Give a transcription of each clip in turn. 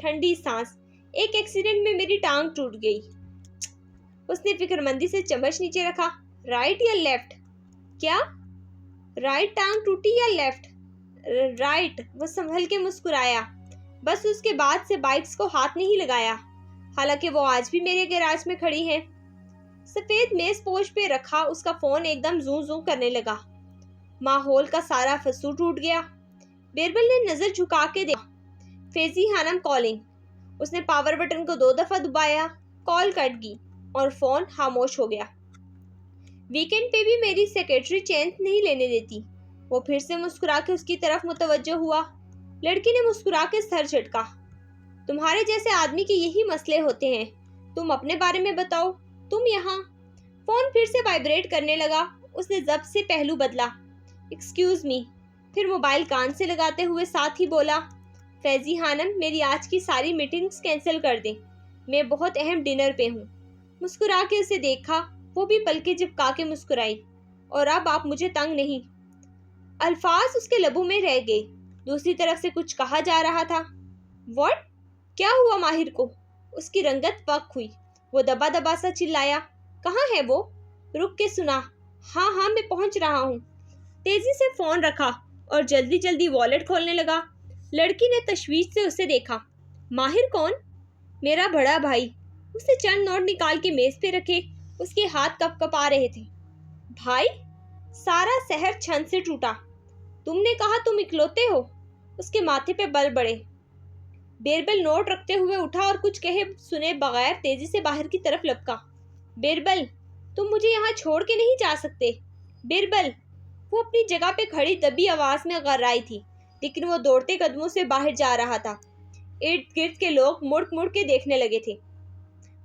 ٹھنڈی سانس. ایک ایکسیڈنٹ میں میری ٹانگ ٹوٹ گئی. اس نے فکرمندی سے چمچ نیچے رکھا. رائٹ یا لیفٹ؟ کیا؟ رائٹ ٹانگ ٹوٹی یا لیفٹ؟ رائٹ. وہ سنبھل کے مسکرایا. بس اس کے بعد سے بائکس کو ہاتھ نہیں لگایا، حالانکہ وہ آج بھی میرے گیراج میں کھڑی ہیں. سفید میز پوش پہ رکھا اس کا فون ایک دم زوں زوں کرنے لگا. ماحول کا سارا فسو ٹوٹ گیا. بیربل نے نظر جھکا کے دیکھا. فیضی خانم کالنگ. اس نے پاور بٹن کو 2 دفعہ دبایا. کال کٹ گئی اور فون خاموش ہو گیا. ویکنڈ پہ بھی میری سیکرٹری چینج نہیں لینے دیتی. وہ پھر سے مسکرا کے اس کی طرف متوجہ ہوا. لڑکی نے مسکرا کے سر جھٹکا. تمہارے جیسے آدمی کے یہی مسئلے ہوتے ہیں. تم اپنے بارے میں بتاؤ. تم یہاں. فون پھر سے وائبریٹ کرنے لگا. اس نے ضبط سے پہلو بدلا. Excuse me. پھر موبائل کان سے لگاتے ہوئے ساتھ ہی بولا. فیضی خانم، میری آج کی ساری میٹنگز کینسل کر دیں. میں بہت اہم ڈنر پہ ہوں. مسکرا کے اسے دیکھا. وہ بھی پلکیں جھپکا کے مسکرائی. اور اب آپ مجھے تنگ نہیں. الفاظ اس کے لبوں میں رہ گئے. دوسری طرف سے کچھ کہا جا رہا تھا. واٹ؟ کیا ہوا ماہر کو؟ اس کی رنگت پک ہوئی. وہ دبا دبا سا چلایا. کہاں ہے وہ؟ رک کے سنا. ہاں میں پہنچ رہا ہوں. تیزی سے فون رکھا اور جلدی جلدی والیٹ کھولنے لگا. لڑکی نے تشویش سے اسے دیکھا. ماہر کون؟ میرا بڑا بھائی. اس نے چند نوٹ نکال کے میز پہ رکھے. اس کے ہاتھ کپ کپ آ رہے تھے. بھائی؟ سارا شہر چھن سے ٹوٹا. تم نے کہا تم اکلوتے ہو؟ اس کے ماتھے پہ بل بڑے. بیربل نوٹ رکھتے ہوئے اٹھا اور کچھ کہے سنے بغیر تیزی سے باہر کی طرف لپکا. بیربل، تم مجھے یہاں چھوڑ کے نہیں جا سکتے. بیربل. وہ اپنی جگہ پہ کھڑی دبی آواز میں غررائی تھی، لیکن وہ دوڑتے قدموں سے باہر جا رہا تھا. ارد گرد کے لوگ مڑ مڑ کے دیکھنے لگے تھے.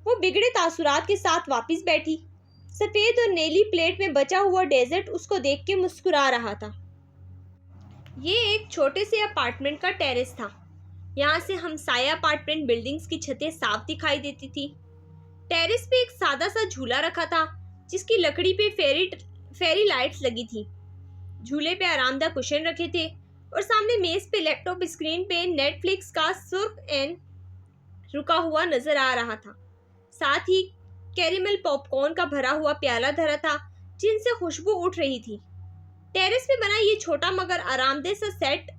وہ بگڑے تاثرات کے ساتھ واپس بیٹھی. سفید اور نیلی پلیٹ میں بچا ہوا ڈیزرٹ اس کو دیکھ کے مسکرا رہا تھا. یہ ایک چھوٹے سے اپارٹمنٹ کا ٹیرس تھا. یہاں سے ہمسایہ اپارٹمنٹ بلڈنگز کی چھتیں صاف دکھائی دیتی تھی. ٹیرس پہ ایک سادہ سا جھولا رکھا تھا جس کی لکڑی پہ فیری لائٹس لگی تھی. جھولے پہ آرام دہ کشن رکھے تھے اور سامنے میز پہ لیپ ٹاپ اسکرین پہ نیٹ فلکس کا سرخ این رکا ہوا نظر آ رہا تھا. ساتھ ہی کیریمل پاپ کارن کا بھرا ہوا پیالہ دھرا تھا جن سے خوشبو اٹھ رہی تھی. ٹیرس پہ بنا یہ چھوٹا مگر آرام دہ سا سیٹ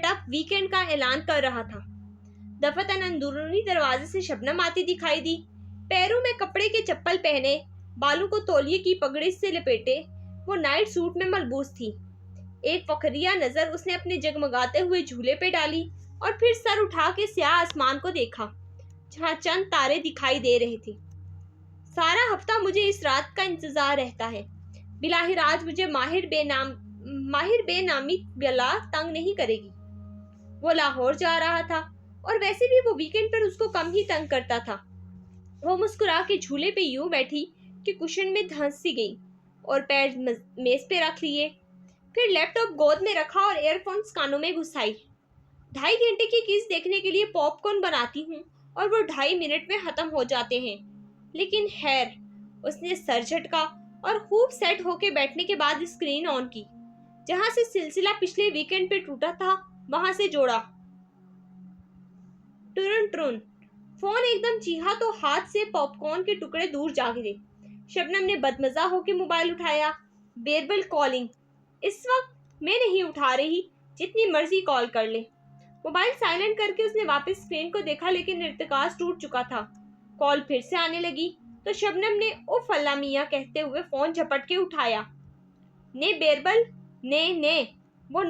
اپ ویکنڈ کا اعلان کر رہا تھا. دفتن اندرونی دروازے سے شبنم آتی دکھائی دی. پیروں میں کپڑے کے چپل پہنے، بالوں کو تولیے کی پگڑی سے لپیٹے، وہ نائٹ سوٹ میں ملبوس تھی. ایک فخریہ نظر اس نے اپنے جگمگاتے ہوئے جھولے پہ ڈالی اور پھر سر اٹھا کے سیاہ آسمان کو دیکھا جہاں چند تارے دکھائی دے رہے تھے. سارا ہفتہ مجھے اس رات کا انتظار رہتا ہے. بلاخر آج مجھے ماہر بے نامی بلا تنگ نہیں کرے گی. وہ لاہور جا رہا تھا اور ویسے بھی وہ ویکنڈ پر اس کو کم ہی تنگ کرتا تھا. وہ مسکرا کے جھولے پہ یوں بیٹھی کہ کشن میں دھنس سی گئی اور پیر میز پہ رکھ لیے. پھر لیپ ٹاپ گود میں رکھا اور ایئر فونز کانوں میں گھسائی. 2.5 گھنٹے کی کیس دیکھنے کے لیے پاپ کارن بناتی ہوں اور وہ 2.5 منٹ میں ختم ہو جاتے ہیں. لیکن خیر. اس نے سر جھٹکا اور خوب سیٹ ہو کے بیٹھنے کے بعد اسکرین آن کی. جہاں سے سلسلہ پچھلے ویکنڈ پہ ٹوٹا تھا وہاں سے جوڑا. ٹرن. فون ایک دم چیخا تو ہاتھ سے پاپ کارن کے ٹکڑے دور جا گرے. شبنم نے بدمزہ ہو کے موبائل اٹھایا. بیربل کالنگ. اس وقت میں نہیں اٹھا رہی، جتنی مرضی کال کر لے. موبائل سائلنٹ کر کے اس نے واپس اسکرین کو دیکھا لیکن ارتکاز ٹوٹ چکا تھا. کال پھر سے آنے لگی تو شبنم نے اوف اللہ میاں کہتے ہوئے فون جھپٹ کے اٹھایا. نے بیربل نے وہ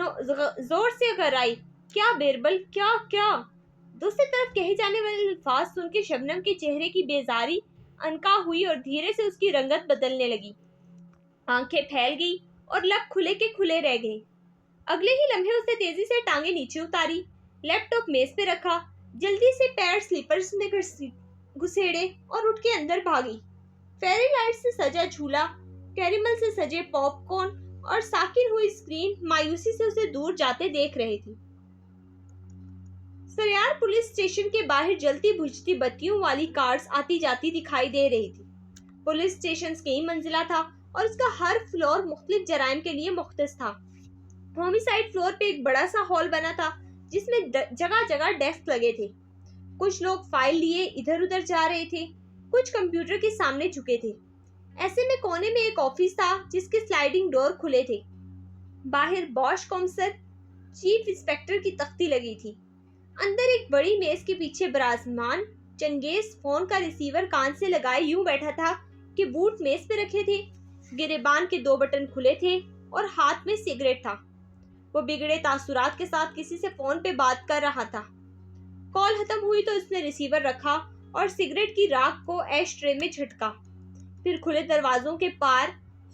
زور سے گھرائی. کیا بیربل؟ کیا؟ دوسری طرف کہے جانے والے الفاظ سن کے شبنم کے چہرے کی بیزاری انکا ہوئی اور دھیرے سے اس کی رنگت بدلنے لگی. آنکھیں پھیل گئی اور لب کھلے کے کھلے رہ گئے. اگلے ہی لمحے اس نے تیزی سے ٹانگیں نیچے اتاری، لیپ ٹاپ میز پہ رکھا، جلدی سے پیر سلیپرز میں گھسیڑے اور اٹھ کے اندر بھاگی. فیری لائٹ سے سجا جھولا، کیریمل سے سجے پاپ کارن اور ساکن ہوئی اسکرین مایوسی سے اسے دور جاتے دیکھ رہے تھی. سریار پولیس اسٹیشن کے باہر جلتی بجھتی بتیوں والی کارز آتی جاتی دکھائی دے رہی تھی. پولیس اسٹیشن کئی منزلہ تھا اور اس کا ہر فلور مختلف جرائم کے لیے مختص تھا. ہومیسائیڈ فلور پہ ایک بڑا سا ہال بنا تھا جس میں جگہ جگہ ڈیسک لگے تھے. کچھ لوگ فائل لیے ادھر ادھر جا رہے تھے, کچھ کمپیوٹر کے سامنے جھکے تھے. ایسے میں کونے میں ایک آفس تھا جس کے سلائیڈنگ ڈور کھلے تھے. باہر باش کامسر چیف انسپیکٹر کی تختی لگی تھی. اندر ایک بڑی میز کے پیچھے براعظمان چنگیز فون کا ریسیور کان سے لگائے یوں بیٹھا تھا کہ بوٹ میز پہ رکھے تھے. گریبان کے 2 بٹن کھلے تھے اور ہاتھ میں سگریٹ تھا. وہ بگڑے تاثرات کے ساتھ کسی سے فون پہ بات کر رہا تھا. کال ختم ہوئی تو اس نے ریسیور رکھا اور سگریٹ کی راکھ کو ایش ٹرے میں جھٹکا. پھر کھلے دروازوں کے پار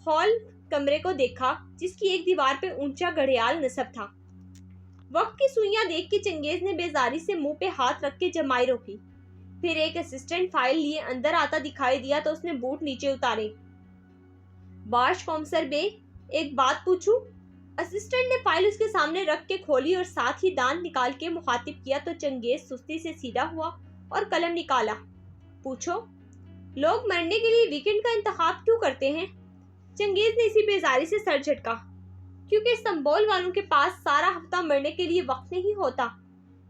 ہال کمرے کو دیکھا جس کی ایک دیوار پہ اونچا گھڑیال نصب تھا. وقت کی سوئیاں دیکھ کے چنگیز نے بیزاری سے منہ پہ ہاتھ رکھ کے جمائی روکی. پھر ایک اسسٹنٹ فائل لیے اندر آتا دکھائی دیا تو اس نے بوٹ نیچے اتارے. باش کامسر بے, ایک بات پوچھوں؟ اسسٹنٹ نے فائل اس کے سامنے رکھ کے کھولی اور ساتھ ہی دانت نکال کے مخاطب کیا تو چنگیز سستی سے سیدھا ہوا اور قلم نکالا. پوچھو. لوگ مرنے کے لیے ویکنڈ کا انتخاب کیوں کرتے ہیں؟ چنگیز نے اسی بیزاری سے سر جھٹکا. کیونکہ استنبول والوں کے پاس سارا ہفتہ مرنے کے لیے وقت نہیں ہوتا.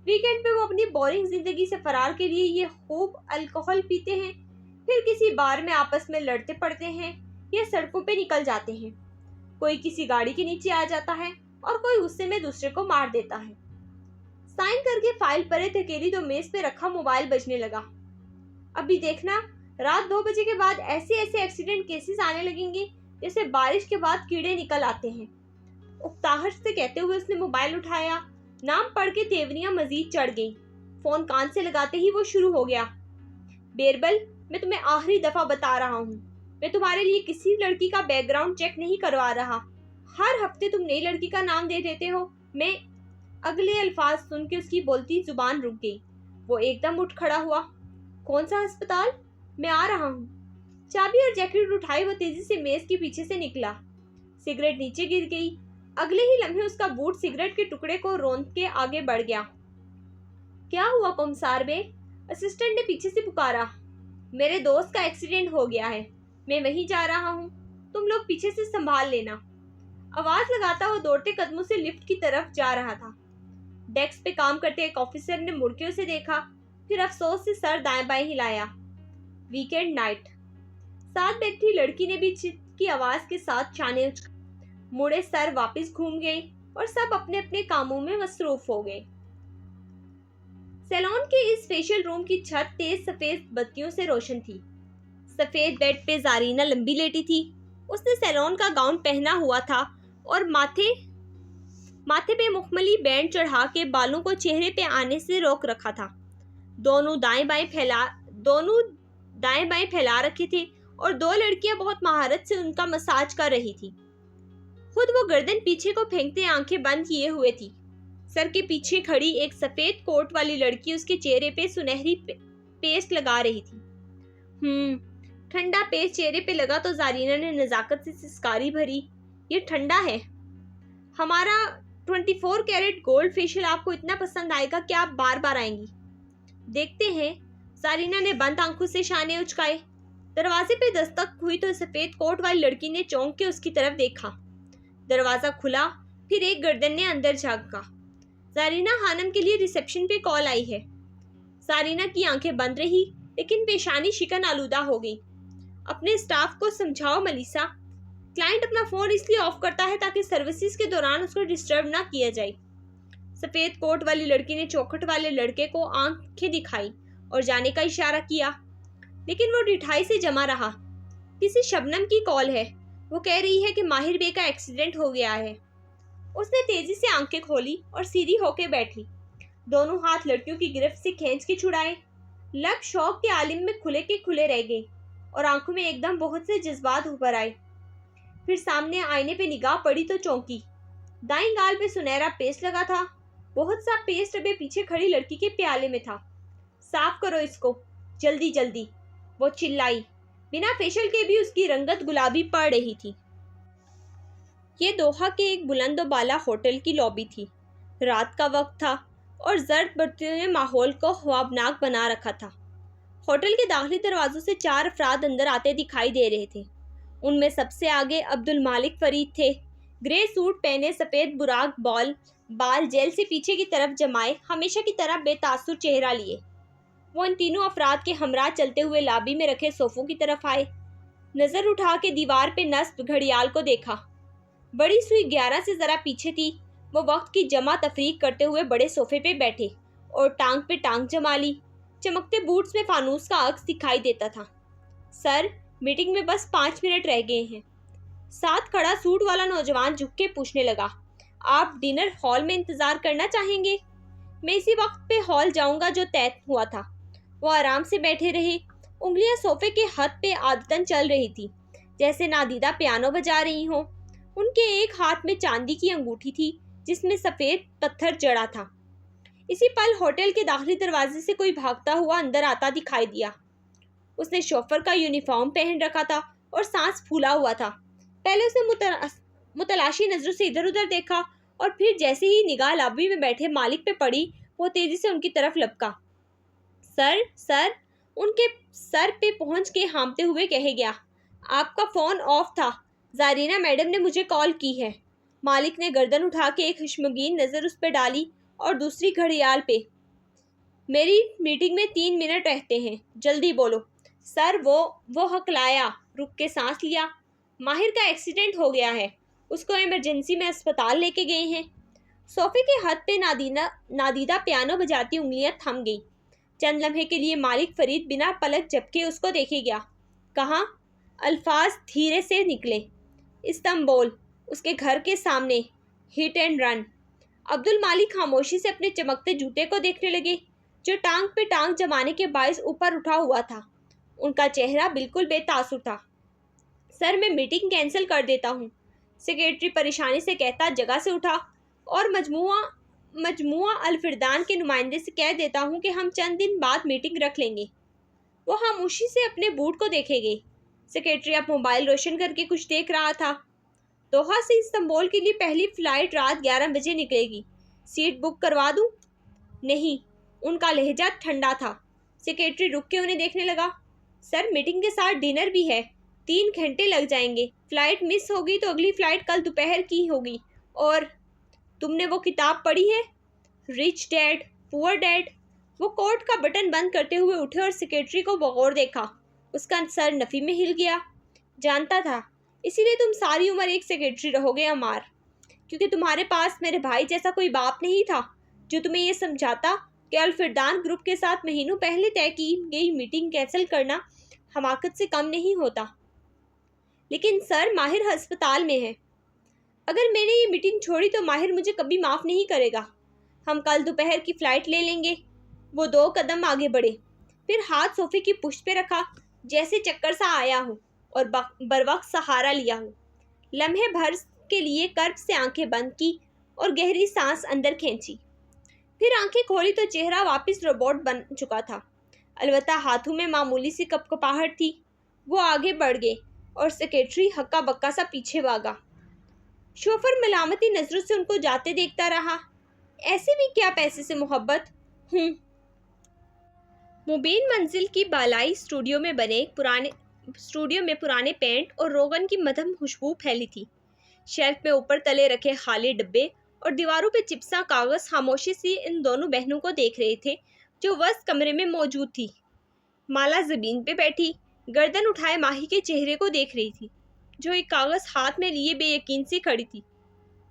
ویکنڈ پہ وہ اپنی بورنگ زندگی سے فرار کے لیے یہ خوب الکحل پیتے ہیں, پھر کسی بار میں آپس میں لڑتے پڑتے ہیں یا سڑکوں پہ نکل جاتے ہیں. کوئی کسی گاڑی کے نیچے آ جاتا ہے اور کوئی غصے میں دوسرے کو مار دیتا ہے. سائن کر کے فائل پرے دھکیلی تو میز پہ رکھا موبائل بجنے لگا. ابھی دیکھنا, رات 2 بجے کے بعد ایسے ایکسیڈنٹ کیسز آنے لگیں گے جیسے بارش کے بعد کیڑے نکل آتے ہیں. اکتاہٹ سے کہتے ہوئے اس نے موبائل اٹھایا. نام پڑھ کے تیوریاں مزید چڑھ گئیں. فون کان سے لگاتے ہی وہ شروع ہو گیا. بیربل, میں تمہیں آخری دفعہ بتا رہا ہوں, میں تمہارے لیے کسی لڑکی کا بیک گراؤنڈ چیک نہیں کروا رہا. ہر ہفتے تم نئی لڑکی کا نام دے دیتے ہو. میں اگلے الفاظ سن کے اس کی بولتی زبان رک گئی. وہ ایک دم اٹھ کھڑا ہوا. کون سا ہسپتال؟ میں آ رہا ہوں. چابی اور جیکٹ اٹھائی وہ تیزی سے میز کے پیچھے سے نکلا. سگریٹ نیچے گر گئی. اگلے ہی لمحے اس کا بوٹ سگریٹ کے ٹکڑے کو روند کے آگے بڑھ گیا. کیا ہوا کمسار بے؟ اسسٹنٹ نے پیچھے سے پکارا. میرے دوست کا ایکسیڈنٹ ہو گیا ہے, میں وہیں جا رہا ہوں, تم لوگ پیچھے سے سنبھال لینا. آواز لگاتا وہ دوڑتے قدموں سے لفٹ کی طرف جا رہا تھا. ڈیسک پہ کام کرتے ایک آفیسر نے مڑ کے اسے دیکھا, پھر افسوس سے سر دائیں بائیں ہلایا. Weekend night. ساتھ بیٹھی لڑکی نے بھی چت کی آواز کے ساتھ چانے مڑے سر واپس گھوم گئے اور سب اپنے اپنے کاموں میں مصروف ہو گئے. سیلون کے اس فیشل روم کی چھت تیز سفید بتیوں سے روشن تھی. سفید بیڈ پہ زارینہ لمبی لیٹی تھی. اس نے سیلون کا گاؤن پہنا ہوا تھا اور ماتھے پہ مخملی بینڈ چڑھا کے بالوں کو چہرے پہ آنے سے روک رکھا تھا. دونوں دائیں بائیں پھیلا رکھے تھے اور 2 لڑکیاں بہت مہارت سے ان کا مساج کر رہی تھی. خود وہ گردن پیچھے کو پھینکتے آنکھیں بند کیے ہوئے تھی. سر کے پیچھے کھڑی ایک سفید کوٹ والی لڑکی اس کے چہرے پہ سنہری پیسٹ لگا رہی تھی. ٹھنڈا پیسٹ چہرے پہ لگا تو زارینہ نے نزاکت سے سسکاری بھری. یہ ٹھنڈا ہے. ہمارا 24 کیرٹ گولڈ فیشل آپ کو اتنا پسند آئے گا کہ آپ بار بار آئیں گی. دیکھتے ہیں. زارینہ نے بند آنکھوں سے شانے اچکائے. دروازے پہ دستک ہوئی تو سفید کوٹ والی لڑکی نے چونک کے اس کی طرف دیکھا. دروازہ کھلا, پھر ایک گردن نے اندر جھانکا. زارینہ خانم کے لیے ریسیپشن پہ کال آئی ہے. زارینہ کی آنکھیں بند رہی لیکن پیشانی شکن آلودہ ہو گئی. اپنے اسٹاف کو سمجھاؤ ملیسا, کلائنٹ اپنا فون اس لیے آف کرتا ہے تاکہ سروسز کے دوران اس کو ڈسٹرب نہ کیا جائے. سفید کوٹ والی لڑکی نے چوکھٹ والے لڑکے کو آنکھیں دکھائی اور جانے کا اشارہ کیا, لیکن وہ ڈٹھائی سے جمع رہا. کسی شبنم کی کال ہے. وہ کہہ رہی ہے کہ ماہر بے کا ایکسیڈنٹ ہو گیا ہے. اس نے تیزی سے آنکھیں کھولی اور سیدھی ہو کے بیٹھی. دونوں ہاتھ لڑکیوں کی گرفت سے کھینچ کے چھڑائے. لب شوق کے عالم میں کھلے کے کھلے رہ گئے اور آنکھوں میں ایک دم بہت سے جذبات ابھر آئے. پھر سامنے آئینے پہ نگاہ پڑی تو چونکی. دائیں گال پہ سنہرا پیسٹ لگا تھا. بہت سا پیسٹ ابے پیچھے کھڑی لڑکی کے پیالے میں تھا. صاف کرو اس کو, جلدی جلدی, وہ چلائی. بنا فیشل کے بھی اس کی رنگت گلابی پڑ رہی تھی. یہ دوحہ کے ایک بلند و بالا ہوٹل کی لابی تھی. رات کا وقت تھا اور زرد برتنوں نے ماحول کو خوابناک بنا رکھا تھا. ہوٹل کے داخلی دروازوں سے 4 افراد اندر آتے دکھائی دے رہے تھے. ان میں سب سے آگے عبد المالک فرید تھے. گرے سوٹ پہنے, سفید براق بال بال جیل سے پیچھے کی طرف جمائے ہمیشہ کی طرح بے تاثر چہرہ لیے وہ ان تینوں افراد کے ہمراہ چلتے ہوئے لابی میں رکھے صوفوں کی طرف آئے۔ نظر اٹھا کے دیوار پہ نصب گھڑیال کو دیکھا۔ بڑی سوئی 11 سے ذرا پیچھے تھی۔ وہ وقت کی جمع تفریق کرتے ہوئے بڑے صوفے پہ بیٹھے اور ٹانگ پہ ٹانگ جما لی۔ چمکتے بوٹس میں فانوس کا عکس دکھائی دیتا تھا۔ سر، میٹنگ میں بس 5 منٹ رہ گئے ہیں۔ ساتھ کھڑا سوٹ والا نوجوان جھک کے پوچھنے لگا، آپ ڈنر ہال میں انتظار کرنا چاہیں گے؟ میں اسی وقت پہ ہال جاؤں گا جو طے ہوا تھا۔ وہ آرام سے بیٹھے رہے۔ انگلیاں صوفے کے ہتھ پہ عادتاً چل رہی تھی جیسے نادیدہ پیانو بجا رہی ہوں۔ ان کے ایک ہاتھ میں چاندی کی انگوٹھی تھی جس میں سفید پتھر جڑا تھا۔ اسی پل ہوٹل کے داخلی دروازے سے کوئی بھاگتا ہوا اندر آتا دکھائی دیا۔ اس نے شوفر کا یونیفارم پہن رکھا تھا اور سانس پھولا ہوا تھا۔ پہلے اس نے متلاشی نظروں سے ادھر ادھر دیکھا اور پھر جیسے ہی نگاہ لابی میں بیٹھے مالک پہ پڑی وہ تیزی سے ان کی طرف لپکا۔ سر، ان کے سر پہ پہنچ کے ہامتے ہوئے کہے گیا، آپ کا فون آف تھا، زارینہ میڈم نے مجھے کال کی ہے۔ مالک نے گردن اٹھا کے ایک خشمگین نظر اس پہ ڈالی اور دوسری گھڑیال پہ۔ میری میٹنگ میں 3 منٹ رہتے ہیں، جلدی بولو۔ سر، وہ ہکلایا، رک کے سانس لیا۔ ماہر کا ایکسیڈنٹ ہو گیا ہے، اس کو ایمرجنسی میں اسپتال لے کے گئے ہیں۔ صوفے کے ہاتھ پہ نادیدہ پیانو بجاتی انگلیاں تھم گئی۔ چند لمحے کے لیے مالک فرید بنا پلک جھپکے اس کو دیکھے گیا۔ کہاں؟ الفاظ دھیرے سے نکلے۔ استنبول، اس کے گھر کے سامنے، ہٹ اینڈ رن۔ عبد المالک خاموشی سے اپنے چمکتے جوتے کو دیکھنے لگے جو ٹانگ پہ ٹانگ جمانے کے باعث اوپر اٹھا ہوا تھا۔ ان کا چہرہ بالکل بے تاثر تھا۔ سر، میں میٹنگ کینسل کر دیتا ہوں، سیکریٹری پریشانی سے کہتا جگہ سے اٹھا، اور مجموعہ الفردان کے نمائندے سے کہہ دیتا ہوں کہ ہم چند دن بعد میٹنگ رکھ لیں گے۔ وہ خاموشی سے اپنے بوٹ کو دیکھے گئے۔ سیکریٹری اب موبائل روشن کر کے کچھ دیکھ رہا تھا۔ دوحہ سے استنبول کے لیے پہلی فلائٹ رات 11 بجے نکلے گی، سیٹ بک کروا دوں؟ نہیں، ان کا لہجہ ٹھنڈا تھا۔ سیکریٹری رک کے انہیں دیکھنے لگا۔ سر، میٹنگ کے ساتھ ڈنر بھی ہے، 3 گھنٹے لگ جائیں گے۔ فلائٹ مس ہوگی تو اگلی فلائٹ کل دوپہر کی ہوگی۔ اور تم نے وہ کتاب پڑھی ہے، رچ ڈیڈ پور ڈیڈ؟ وہ کوٹ کا بٹن بند کرتے ہوئے اٹھے اور سیکریٹری کو بغور دیکھا۔ اس کا سر نفی میں ہل گیا۔ جانتا تھا، اسی لیے تم ساری عمر ایک سیکریٹری رہو گے عمار، کیونکہ تمہارے پاس میرے بھائی جیسا کوئی باپ نہیں تھا جو تمہیں یہ سمجھاتا کہ الفردان گروپ کے ساتھ مہینوں پہلے طے کی گئی میٹنگ کینسل کرنا حماقت سے کم نہیں ہوتا۔ لیکن سر، ماہر ہسپتال میں ہے۔ اگر میں نے یہ میٹنگ چھوڑی تو ماہر مجھے کبھی معاف نہیں کرے گا۔ ہم کل دوپہر کی فلائٹ لے لیں گے۔ وہ 2 قدم آگے بڑھے، پھر ہاتھ صوفے کی پشت پہ رکھا جیسے چکر سا آیا ہو اور بروقت سہارا لیا ہو۔ لمحے بھر کے لیے کرب سے آنکھیں بند کی اور گہری سانس اندر کھینچی، پھر آنکھیں کھولی تو چہرہ واپس روبوٹ بن چکا تھا، البتہ ہاتھوں میں معمولی سی کپکپاہٹ تھی۔ وہ آگے بڑھ گئے اور سیکریٹری ہکا بکا سا پیچھے بھاگا۔ شوفر ملامتی نظروں سے ان کو جاتے دیکھتا رہا۔ ایسے بھی کیا پیسے سے محبت؟ مبین منزل کی بالائی اسٹوڈیو میں پرانے پینٹ اور روغن کی مدھم خوشبو پھیلی تھی۔ شیلف میں اوپر تلے رکھے خالی ڈبے اور دیواروں پہ چپسا کاغذ خاموشی سے ان دونوں بہنوں کو دیکھ رہے تھے جو وسط کمرے میں موجود تھی۔ مالا زمین پہ بیٹھی گردن اٹھائے ماہی کے چہرے کو دیکھ رہی تھی جو ایک کاغذ ہاتھ میں لیے بے یقین سے کھڑی تھی۔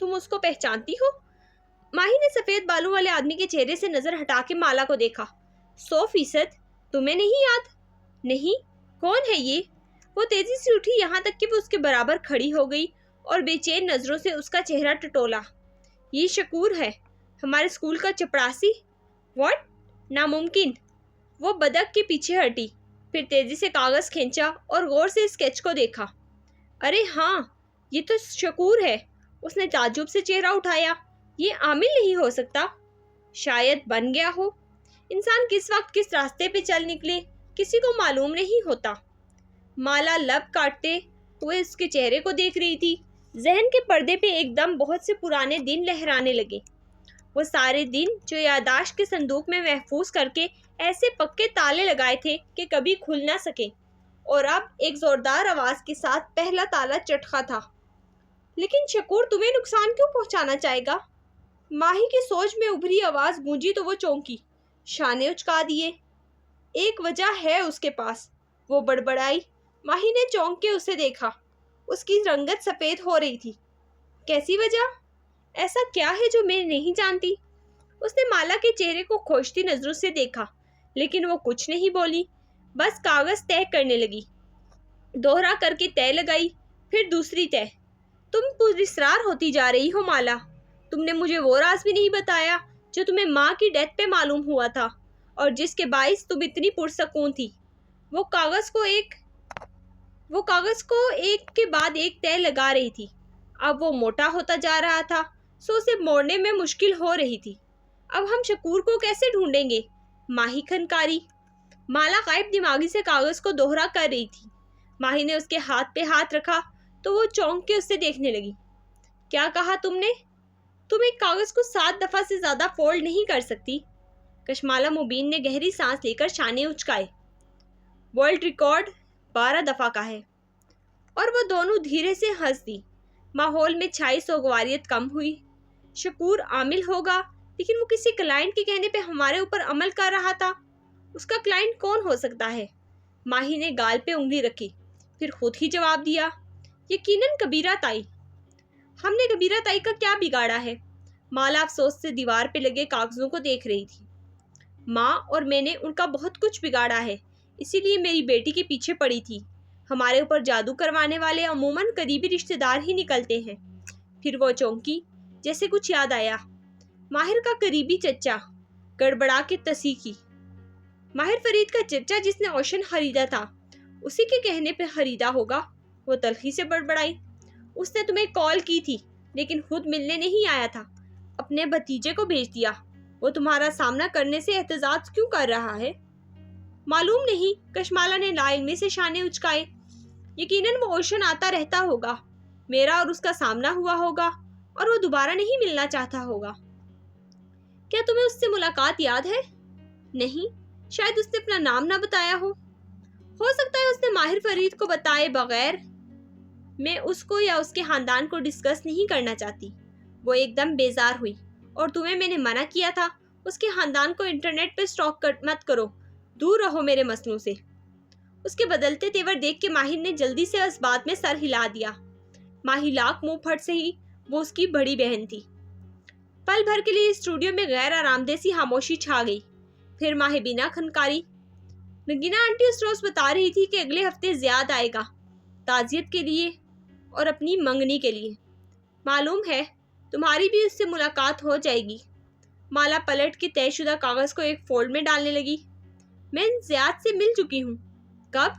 تم اس کو پہچانتی ہو؟ ماہی نے سفید بالوں والے آدمی کے چہرے سے نظر ہٹا کے مالا کو دیکھا۔ 100%۔ تمہیں نہیں یاد؟ نہیں، کون ہے یہ؟ وہ تیزی سے اٹھی یہاں تک کہ وہ اس کے برابر کھڑی ہو گئی اور بے چین نظروں سے اس کا چہرہ ٹٹولا۔ یہ شکور ہے، ہمارے اسکول کا چپڑاسی۔ واٹ؟ ناممکن۔ وہ بدک کے پیچھے ہٹی، پھر تیزی سے کاغذ کھینچا اور غور سے اسکیچ کو دیکھا۔ ارے ہاں، یہ تو شکور ہے۔ اس نے تعجب سے چہرہ اٹھایا۔ یہ عامل نہیں ہو سکتا؟ شاید بن گیا ہو۔ انسان کس وقت کس راستے پہ چل نکلے کسی کو معلوم نہیں ہوتا۔ مالا لب کاٹتے ہوئے اس کے چہرے کو دیکھ رہی تھی۔ ذہن کے پردے پہ ایک دم بہت سے پرانے دن لہرانے لگے، وہ سارے دن جو یادداشت کے صندوق میں محفوظ کر کے ایسے پکے تالے لگائے تھے کہ کبھی کھل نہ سکے، اور اب ایک زوردار آواز کے ساتھ پہلا تالا چٹخا تھا۔ لیکن شکور تمہیں نقصان کیوں پہنچانا چاہے گا؟ ماہی کی سوچ میں ابھری آواز گونجی تو وہ چونکی، شانے اچکا دیے۔ ایک وجہ ہے اس کے پاس، وہ بڑبڑائی۔ ماہی نے چونک کے اسے دیکھا، اس کی رنگت سفید ہو رہی تھی۔ کیسی وجہ؟ ایسا کیا ہے جو میں نہیں جانتی؟ اس نے مالا کے چہرے کو کھوجتی نظروں سے دیکھا، لیکن وہ کچھ نہیں بولی، بس کاغذ طے کرنے لگی، دوہرا کر کے طے لگائی، پھر دوسری طے۔ تم پراسرار ہوتی جا رہی ہو مالا، تم نے مجھے وہ راز بھی نہیں بتایا جو تمہیں ماں کی ڈیتھ پہ معلوم ہوا تھا اور جس کے باعث تم اتنی پرسکون تھی۔ وہ کاغذ کو ایک کے بعد ایک طے لگا رہی تھی۔ اب وہ موٹا ہوتا جا رہا تھا، سو اسے موڑنے میں مشکل ہو رہی تھی۔ اب ہم شکور کو کیسے ڈھونڈیں گے؟ ماہی کھنکاری۔ مالا غائب دماغی سے کاغذ کو دوہرا کر رہی تھی۔ ماہی نے اس کے ہاتھ پہ ہاتھ رکھا تو وہ چونک کے اس سے دیکھنے لگی۔ کیا کہا تم نے؟ تم ایک کاغذ کو 7 دفعہ سے زیادہ فولڈ نہیں کر سکتی۔ کشمالا مبین نے گہری سانس لے کر شانے اچکائے۔ ورلڈ ریکارڈ 12 دفعہ کا ہے۔ اور وہ دونوں دھیرے سے ہنس دی۔ ماحول میں چھائی سوگواریت کم ہوئی۔ شکور عامل ہوگا، لیکن وہ کسی کلائنٹ کے کہنے پہ ہمارے اوپر عمل کر رہا تھا۔ اس کا کلائنٹ کون ہو سکتا ہے؟ ماہی نے گال پہ انگلی رکھی، پھر خود ہی جواب دیا، یقیناً کبیرہ تائی۔ ہم نے کبیرہ تائی کا کیا بگاڑا ہے؟ مالا افسوس سے دیوار پہ لگے کاغذوں کو دیکھ رہی تھی۔ ماں اور میں نے ان کا بہت کچھ بگاڑا ہے، اسی لیے میری بیٹی کے پیچھے پڑی تھی۔ ہمارے اوپر جادو کروانے والے عموماً قریبی رشتہ دار ہی نکلتے ہیں۔ پھر وہ چونکی، جیسے کچھ یاد آیا۔ ماہر کا قریبی چچا، گڑبڑا کے تصحیح کی۔ ماہر فرید کا چچا جس نے اوشن خریدا تھا، اسی کے کہنے پہ خریدا ہوگا۔ وہ تلخی سے بڑبڑائی۔ اس نے تمہیں کال کی تھی، لیکن خود ملنے نہیں آیا تھا، اپنے بھتیجے کو بھیج دیا۔ وہ تمہارا سامنا کرنے سے احتجاج کیوں کر رہا ہے؟ معلوم نہیں، کشمالا نے لا علمی سے شانے اچکائے۔ یقیناً وہ اوشن آتا رہتا ہوگا، میرا اور اس کا سامنا ہوا ہوگا، اور وہ دوبارہ نہیں ملنا چاہتا ہوگا۔ کیا تمہیں اس سے ملاقات یاد ہے؟ نہیں، شاید اس نے اپنا نام نہ بتایا ہو سکتا ہے اس نے ماہر فرید کو بتائے بغیر۔ میں اس کو یا اس کے خاندان کو ڈسکس نہیں کرنا چاہتی۔ وہ ایک دم بیزار ہوئی۔ اور تمہیں میں نے منع کیا تھا، اس کے خاندان کو انٹرنیٹ پہ سٹاک مت کرو، دور رہو میرے مسئلوں سے۔ اس کے بدلتے تیور دیکھ کے ماہر نے جلدی سے اس بات میں سر ہلا دیا۔ ماہی لاکھ منہ پھٹ سے ہی، وہ اس کی بڑی بہن تھی۔ پل بھر کے لیے اسٹوڈیو میں غیر آرام دہ سی خاموشی چھا گئی۔ پھر ماہی بینا کھنکاری۔ نگینا آنٹی اس روز بتا رہی تھی کہ اگلے ہفتے زیاد آئے گا، تعزیت کے لیے اور اپنی منگنی کے لیے۔ معلوم ہے تمہاری بھی اس سے ملاقات ہو جائے گی۔ مالا پلٹ کے طے شدہ کاغذ کو ایک فولڈ میں ڈالنے لگی۔ میں زیاد سے مل چکی ہوں۔ کب؟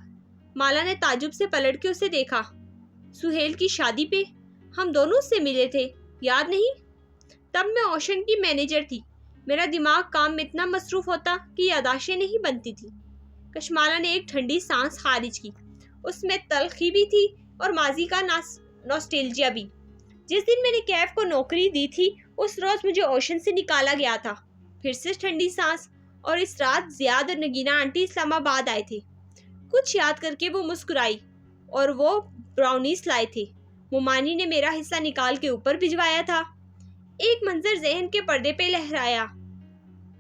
مالا نے تعجب سے پلٹ کے اسے دیکھا۔ سہیل کی شادی پہ ہم دونوں اس سے ملے تھے، یاد نہیں؟ تب میں اوشن کی مینیجر تھی، میرا دماغ کام میں اتنا مصروف ہوتا کہ یاداشتیں نہیں بنتی تھی۔ کشمالا نے ایک ٹھنڈی سانس خارج کی۔ اس میں تلخی بھی تھی اور ماضی کا نوسٹیلجیا بھی۔ جس دن میں نے کیف کو نوکری دی تھی، اس روز مجھے اوشن سے نکالا گیا تھا۔ پھر سے ٹھنڈی سانس۔ اور اس رات زیاد اور نگینا آنٹی اسلام آباد آئے تھے۔ کچھ یاد کر کے وہ مسکرائی۔ اور وہ براؤنیز لائے تھے، مومانی نے میرا حصہ نکال کے اوپر بھجوایا تھا۔ ایک منظر ذہن کے پردے پہ لہرایا۔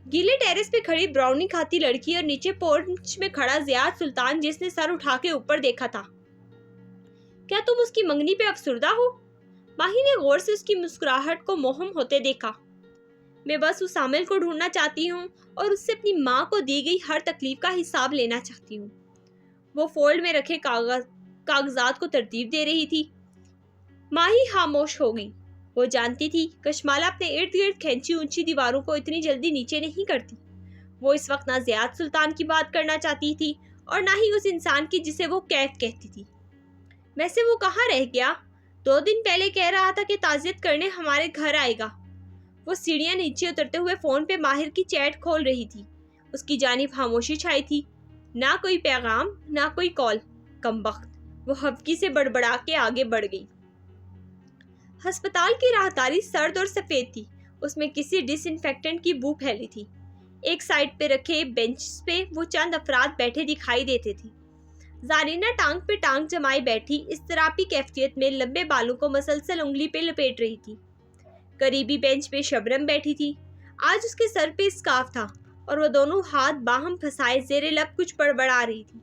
گیلے ٹیرس پہ کھڑی براؤنی کھاتی لڑکی اور نیچے پورچ میں کھڑا زیاد سلطان جس نے سر اٹھا کے اوپر دیکھا تھا۔ کیا تم اس کی منگنی پہ افسردہ ہو؟ ماہی نے غور سے اس کی مسکراہٹ کو موہم ہوتے دیکھا۔ میں بس اس عامل کو ڈھونڈنا چاہتی ہوں اور اس سے اپنی ماں کو دی گئی ہر تکلیف کا حساب لینا چاہتی ہوں۔ وہ فولڈ میں رکھے کاغذات کو ترتیب دے رہی تھی۔ ماہی خاموش ہو گئی۔ وہ جانتی تھی کشمالا اپنے ارد گرد کھینچی اونچی دیواروں کو اتنی جلدی نیچے نہیں کرتی۔ وہ اس وقت نہ زیاد سلطان کی بات کرنا چاہتی تھی اور نہ ہی اس انسان کی جسے وہ کیف کہتی تھی۔ ویسے وہ کہاں رہ گیا؟ 2 دن پہلے کہہ رہا تھا کہ تعزیت کرنے ہمارے گھر آئے گا۔ وہ سیڑھیاں نیچے اترتے ہوئے فون پہ ماہر کی چیٹ کھول رہی تھی۔ اس کی جانب خاموشی چھائی تھی، نہ کوئی پیغام نہ کوئی کال۔ کمبخت، وہ ہفکی سے بڑبڑا کے آگے بڑھ گئی۔ ہسپتال کی راہداری سرد اور سفید تھی، اس میں کسی ڈس انفیکٹنٹ کی بو پھیلی تھی۔ ایک سائڈ پہ رکھے بینچ پہ وہ چند افراد بیٹھے دکھائی دیتے تھے۔ زارینہ ٹانگ پہ ٹانگ جمائے بیٹھی اضطرابی کیفیت میں لمبے بالوں کو مسلسل انگلی پہ لپیٹ رہی تھی۔ قریبی بینچ پہ شبنم بیٹھی تھی۔ آج اس کے سر پہ اسکارف تھا اور وہ دونوں ہاتھ باہم پھنسائے زیر لب کچھ بڑبڑا رہی تھی۔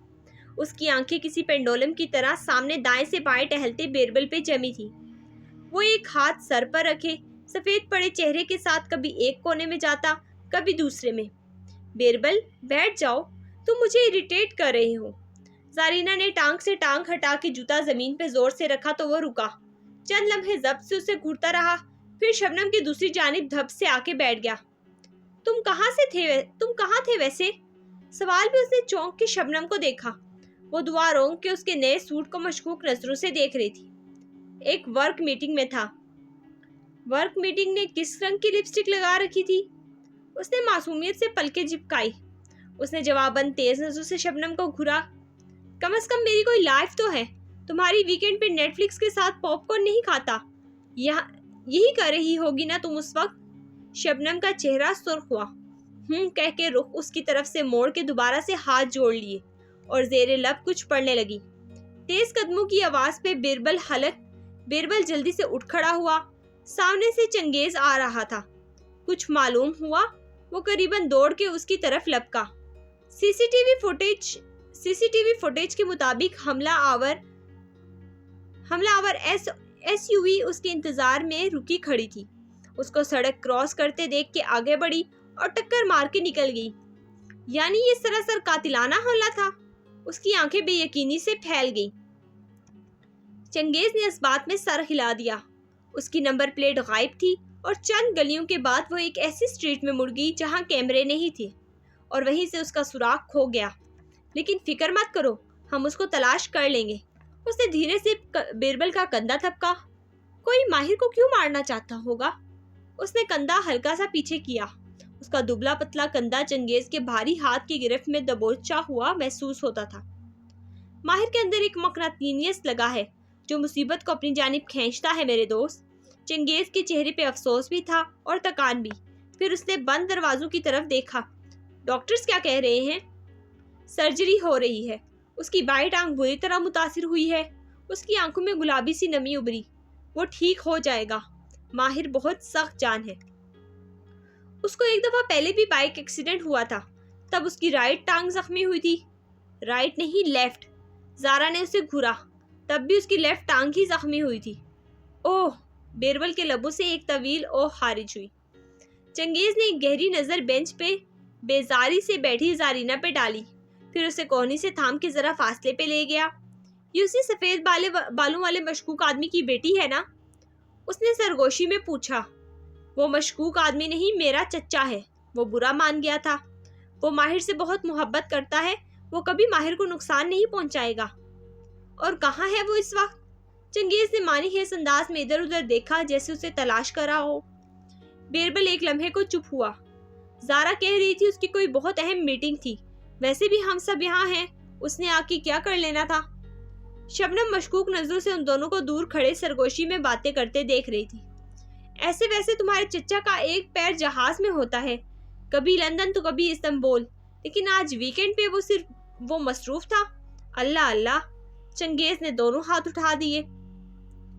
اس کی آنکھیں کسی پینڈولم کی طرح سامنے دائیں سے بائیں ٹہلتے بیربل پہ جمی تھی۔ وہ ایک ہاتھ سر پر رکھے سفید پڑے چہرے کے ساتھ کبھی ایک کونے میں جاتا کبھی دوسرے میں۔ بیربل، بیٹھ جاؤ، تم مجھے اریٹیٹ کر رہے ہو۔ زارینہ نے ٹانگ سے ٹانگ ہٹا کے جوتا زمین پہ زور سے رکھا تو وہ رکا۔ چند لمحے ضبط سے اسے گھورتا رہا، پھر شبنم کی دوسری جانب دھپ سے آ کے بیٹھ گیا۔ تم کہاں تھے ویسے؟ سوال میں اس نے چونک کے شبنم کو دیکھا۔ وہ دعا رونگ کے اس کے نئے سوٹ کو مشکوک نظروں سے دیکھ رہی تھی۔ ایک ورک میٹنگ میں تھا۔ ورک میٹنگ نے کس رنگ کی لپسٹک لگا رکھی تھی؟ اس نے معصومیت سے پلکیں جھپکائی۔ اس نے جواباً تیز نظروں سے شبنم کو گھورا۔ کم از کم میری کوئی لائف تو ہے۔ تمہاری ویکینڈ پہ نیٹ فلکس کے ساتھ پاپ کارن نہیں کھاتا۔ یہی کر رہی ہوگی نا تم اس وقت؟ شبنم کا چہرہ سرخ ہوا۔ کہہ کے رخ اس کی طرف سے موڑ کے دوبارہ سے ہاتھ جوڑ لیے اور زیر لب کچھ پڑھنے لگی۔ تیز قدموں کی آواز پہ بیربل جلدی سے اٹھ کھڑا ہوا۔ سامنے سے چنگیز آ رہا تھا۔ کچھ معلوم ہوا؟ وہ قریباً دوڑ کے اس کی طرف لپکا۔ سی سی ٹی وی فوٹیج کے مطابق حملہ آور ایس یو وی اس کے انتظار میں رکی کھڑی تھی۔ اس کو سڑک کراس کرتے دیکھ کے آگے بڑھی اور ٹکر مار کے نکل گئی۔ یعنی یہ سراسر قاتلانہ حملہ تھا۔ اس کی آنکھیں بے یقینی سے پھیل گئیں۔ چنگیز نے اس بات میں سر ہلا دیا۔ اس کی نمبر پلیٹ غائب تھی اور چند گلیوں کے بعد وہ ایک ایسی اسٹریٹ میں مڑ گئی جہاں کیمرے نہیں تھے اور وہیں سے اس کا سراغ کھو گیا۔ لیکن فکر مت کرو، ہم اس کو تلاش کر لیں گے۔ اس نے دھیرے سے بیربل کا کندھا تھپکا۔ کوئی ماہر کو کیوں مارنا چاہتا ہوگا؟ اس نے کندھا ہلکا سا پیچھے کیا۔ اس کا دبلا پتلا کندھا چنگیز کے بھاری ہاتھ کی گرفت میں دبوچا ہوا محسوس ہوتا تھا۔ ماہر کے اندر ایک مقناطیس لگا ہے جو مصیبت کو اپنی جانب کھینچتا ہے میرے دوست۔ چنگیز کے چہرے پہ افسوس بھی تھا اور تکان بھی۔ پھر اس نے بند دروازوں کی طرف دیکھا۔ ڈاکٹرز کیا کہہ رہے ہیں؟ سرجری ہو رہی ہے۔ اس کی بائیں ٹانگ بری طرح متاثر ہوئی ہے۔ اس کی آنکھوں میں گلابی سی نمی ابھری۔ وہ ٹھیک ہو جائے گا۔ ماہر بہت سخت جان ہے۔ اس کو ایک دفعہ پہلے بھی بائک ایکسیڈنٹ ہوا تھا۔ تب اس کی رائٹ ٹانگ زخمی ہوئی تھی۔ رائٹ نہیں، لیفٹ۔ زارا نے اسے گھورا۔ تب بھی اس کی لیفٹ ٹانگ ہی زخمی ہوئی تھی۔ اوہ! بیربل کے لبوں سے ایک طویل اوہ خارج ہوئی۔ چنگیز نے ایک گہری نظر بینچ پہ بیزاری سے بیٹھی زارینہ پہ ڈالی، پھر اسے کوہنی سے تھام کے ذرا فاصلے پہ لے گیا۔ یہ اسی سفید بالوں والے مشکوک آدمی کی بیٹی ہے نا؟ اس نے سرگوشی میں پوچھا۔ وہ مشکوک آدمی نہیں، میرا چچا ہے۔ وہ برا مان گیا تھا۔ وہ ماہر سے بہت محبت کرتا ہے۔ وہ کبھی ماہر کو نقصان نہیں پہنچائے گا۔ اور کہاں ہے وہ اس وقت؟ چنگیز نے مانی خیز انداز میں ادھر ادھر دیکھا جیسے اسے تلاش کر رہا ہو۔ بیربل ایک لمحے کو چپ ہوا۔ زارا کہہ رہی تھی اس کی کوئی بہت اہم میٹنگ تھی۔ ویسے بھی ہم سب یہاں ہیں، اس نے آ کے کیا کر لینا تھا؟ شبنم مشکوک نظروں سے ان دونوں کو دور کھڑے سرگوشی میں باتیں کرتے دیکھ رہی تھی۔ ایسے ویسے تمہارے چچا کا ایک پیر جہاز میں ہوتا ہے، کبھی لندن تو کبھی استنبول، لیکن آج ویکینڈ پہ وہ مصروف تھا۔ اللہ اللہ! چنگیز نے دونوں ہاتھ اٹھا دیے۔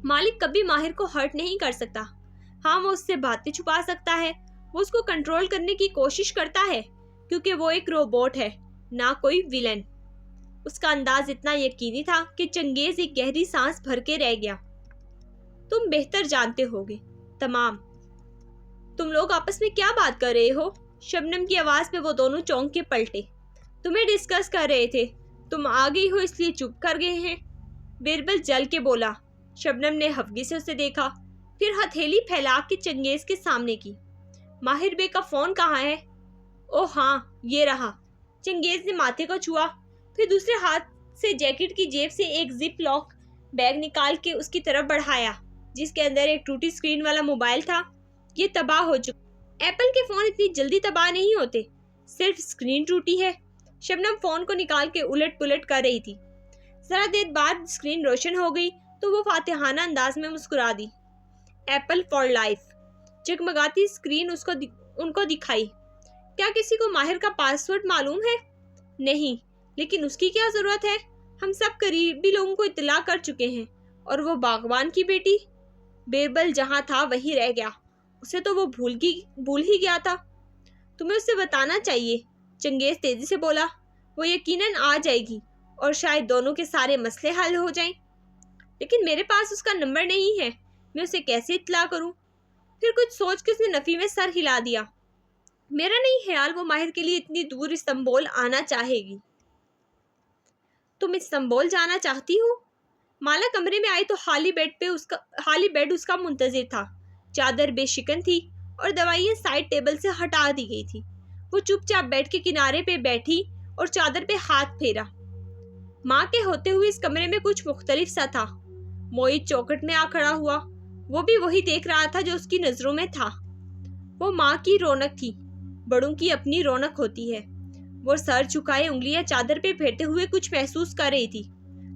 مالک کبھی ماہر کو ہرٹ نہیں کر سکتا۔ ہاں، وہ اس سے باتیں چھپا سکتا ہے، وہ اس کو کنٹرول کرنے کی کوشش کرتا ہے کیونکہ وہ ایک روبوٹ ہے، نہ کوئی ویلن۔ اس کا انداز اتنا یقینی تھا کہ چنگیز ایک گہری سانس بھر کے رہ گیا۔ تم بہتر جانتے ہوگے تمام۔ تم لوگ آپس میں کیا بات کر رہے ہو؟ شبنم کی آواز پہ وہ دونوں چونک کے پلٹے۔ تمہیں ڈسکس کر رہے تھے، تم آ گئی ہو اس لیے چپ کر گئے ہیں۔ بیربل جل کے بولا۔ شبنم نے ہفگی سے اسے دیکھا، پھر ہتھیلی پھیلا کے چنگیز کے سامنے کی۔ ماہر بے کا فون کہاں ہے؟ اوہ ہاں، یہ رہا۔ چنگیز نے ماتھے کو چھوا، پھر دوسرے ہاتھ سے جیکٹ کی جیب سے ایک زپ لاک بیگ نکال کے اس کی طرف بڑھایا جس کے اندر ایک ٹوٹی اسکرین والا موبائل تھا۔ یہ تباہ ہو چکا۔ ایپل کے فون اتنی جلدی تباہ نہیں ہوتے، صرف اسکرین ٹوٹی ہے۔ شبنم فون کو نکال کے الٹ پلٹ کر رہی تھی۔ ذرا دیر بعد اسکرین روشن ہو گئی تو وہ فاتحانہ انداز میں مسکرا دی۔ Apple for life. جگمگاتی اسکرین ان کو دکھائی۔ کیا کسی کو ماہر کا پاسورڈ معلوم ہے؟ نہیں، لیکن اس کی کیا ضرورت ہے؟ ہم سب قریبی لوگوں کو اطلاع کر چکے ہیں۔ اور وہ باغبان کی بیٹی؟ بیربل جہاں تھا وہیں رہ گیا۔ اسے تو وہ بھول ہی گیا تھا۔ تمہیں اسے بتانا چاہیے، چنگیز تیزی سے بولا۔ وہ یقیناً آ جائے گی اور شاید دونوں کے سارے مسئلے حل ہو جائیں۔ لیکن میرے پاس اس کا نمبر نہیں ہے، میں اسے کیسے اطلاع کروں؟ پھر کچھ سوچ کے اس نے نفی میں سر ہلا دیا۔ میرا نہیں خیال وہ ماہر کے لیے اتنی دور استنبول آنا چاہے گی۔ تم استنبول جانا چاہتی ہو؟ مالا کمرے میں آئی تو خالی بیڈ اس کا منتظر تھا۔ چادر بے شکن تھی اور دوائیاں سائڈ ٹیبل سے ہٹا دی گئی تھی۔ وہ چپ چاپ بیڈ کے کنارے پہ بیٹھی اور چادر پہ ہاتھ پھیرا۔ ماں کے ہوتے ہوئے اس کمرے میں کچھ مختلف سا تھا۔ موہت چوکھٹ میں آ کھڑا ہوا۔ وہ بھی وہی دیکھ رہا تھا جو اس کی نظروں میں تھا۔ وہ ماں کی رونق تھی۔ بڑوں کی اپنی رونق ہوتی ہے۔ وہ سر جھکائے انگلیاں چادر پہ پھیرتے ہوئے کچھ محسوس کر رہی تھی۔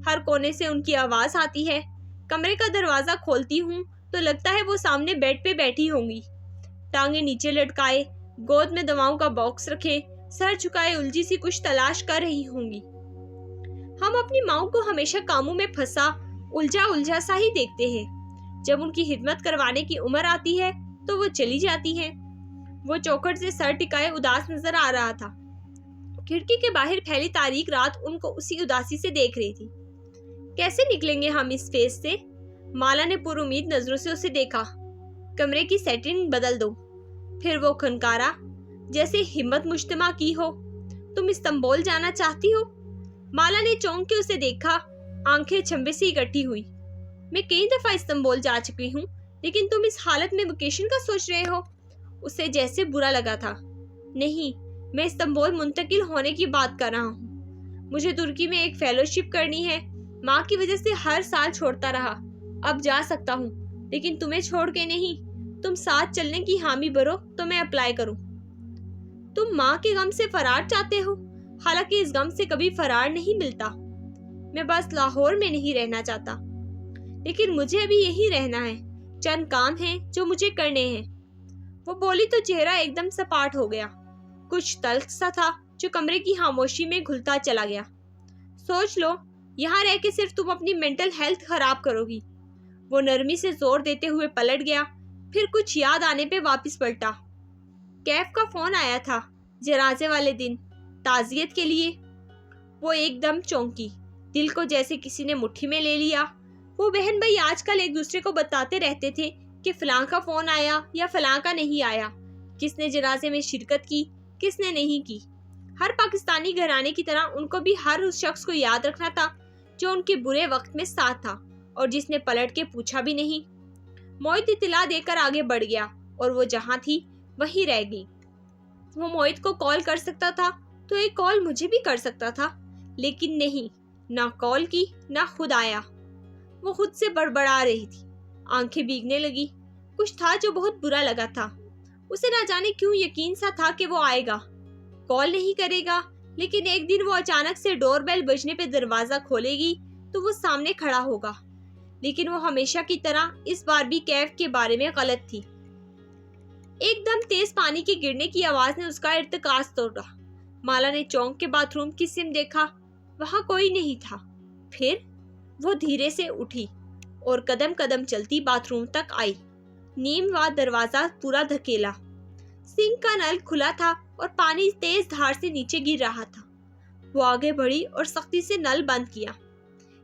ہر کونے سے ان کی آواز آتی ہے۔ کمرے کا دروازہ کھولتی ہوں تو لگتا ہے وہ سامنے بیڈ پہ بیٹھی ہوں گی، ٹانگیں نیچے لٹکائے، گود میں دواؤں کا باکس رکھے، سر جھکائے الجھی سی کچھ تلاش کر رہی ہوں گی۔ ہم اپنی ماؤں کو ہمیشہ کاموں میں پھنسا الجھا سا ہی دیکھتے ہیں۔ جب ان کی خدمت کروانے کی عمر آتی ہے تو وہ چلی جاتی ہیں۔ وہ چوکھٹ سے سر ٹکائے اداس نظر آ رہا تھا۔ کھڑکی کے باہر پھیلی تاریک رات ان کو اسی اداسی سے دیکھ رہی تھی۔ کیسے نکلیں گے ہم اس فیس سے؟ مالا نے پر امید نظروں سے اسے دیکھا۔ کمرے کی سیٹنگ بدل دو۔ پھر وہ کھنکارا، جیسے ہمت مجتمع کی ہو۔ تم استنبول جانا چاہتی ہو؟ مالا نے چونک کے اسے دیکھا، آنکھیں چھمبے سے اکٹھی ہوئی۔ میں کئی دفعہ استنبول جا چکی ہوں، لیکن تم اس حالت میں ویکیشن کا سوچ رہے ہو؟ اسے جیسے برا لگا تھا۔ نہیں، میں استنبول منتقل ہونے کی بات کر رہا ہوں۔ مجھے ترکی میں ایک فیلوشپ کرنی ہے۔ ماں کی وجہ سے ہر سال چھوڑتا رہا۔ اب جا سکتا ہوں، لیکن تمہیں چھوڑ کے نہیں۔ تم ساتھ چلنے کی حامی بھرو تو میں اپلائی کروں۔ تم ماں کے غم سے فرار چاہتے ہو؟ حالانکہ اس غم سے کبھی فرار نہیں ملتا۔ میں بس لاہور میں نہیں رہنا چاہتا، لیکن مجھے ابھی یہی رہنا ہے۔ چند کام ہیں جو مجھے کرنے ہیں۔ وہ بولی تو چہرہ ایک دم سپاٹ ہو گیا۔ کچھ تلخ سا تھا جو کمرے کی خاموشی میں گھلتا چلا گیا۔ سوچ لو، یہاں رہ کے صرف تم اپنی مینٹل ہیلتھ خراب کرو گی۔ وہ نرمی سے زور دیتے ہوئے پلٹ گیا، پھر کچھ یاد آنے پہ واپس پلٹا۔ کیف کا فون آیا تھا جنازے والے دن، تعزیت کے لیے۔ وہ ایک دم چونکی، دل کو جیسے کسی نے مٹھی میں لے لیا۔ وہ بہن بھائی آج کل ایک دوسرے کو بتاتے رہتے تھے کہ فلاں کا فون آیا یا فلاں کا نہیں آیا، کس نے جنازے میں شرکت کی، کس نے نہیں کی۔ ہر پاکستانی گھرانے کی طرح ان کو بھی ہر اس شخص کو یاد رکھنا تھا جو ان کے برے وقت میں ساتھ تھا اور جس نے پلٹ کے پوچھا بھی نہیں۔ موہت اطلاع دے کر آگے بڑھ گیا اور وہ جہاں تھی وہیں رہ گئی۔ وہ موہت کو کال کر سکتا تھا تو ایک کال مجھے بھی کر سکتا تھا، لیکن نہیں، نہ کال کی نہ خود آیا۔ وہ خود سے بڑبڑا رہی تھی، آنکھیں بھیگنے لگی۔ کچھ تھا جو بہت برا لگا تھا۔ اسے نہ جانے کیوں یقین سا تھا کہ وہ آئے گا، کال نہیں کرے گا، لیکن ایک دن وہ اچانک سے ڈور بیل بجنے پہ دروازہ کھولے گی تو وہ سامنے کھڑا ہوگا۔ لیکن وہ ہمیشہ کی طرح اس بار بھی کیف کے بارے میں غلط تھی۔ ایک دم تیز پانی کے گرنے کی آواز نے اس کا ارتکاز توڑا۔ مالا نے چونک کے باتھ روم کی سم دیکھا، وہاں کوئی نہیں تھا۔ پھر وہ دھیرے سے اٹھی اور قدم قدم چلتی باتھ روم تک آئی۔ نیم وا دروازہ پورا دھکیلا۔ سنک کا نل کھلا تھا اور پانی تیز دھار سے نیچے گر رہا تھا۔ وہ آگے بڑھی اور سختی سے نل بند کیا۔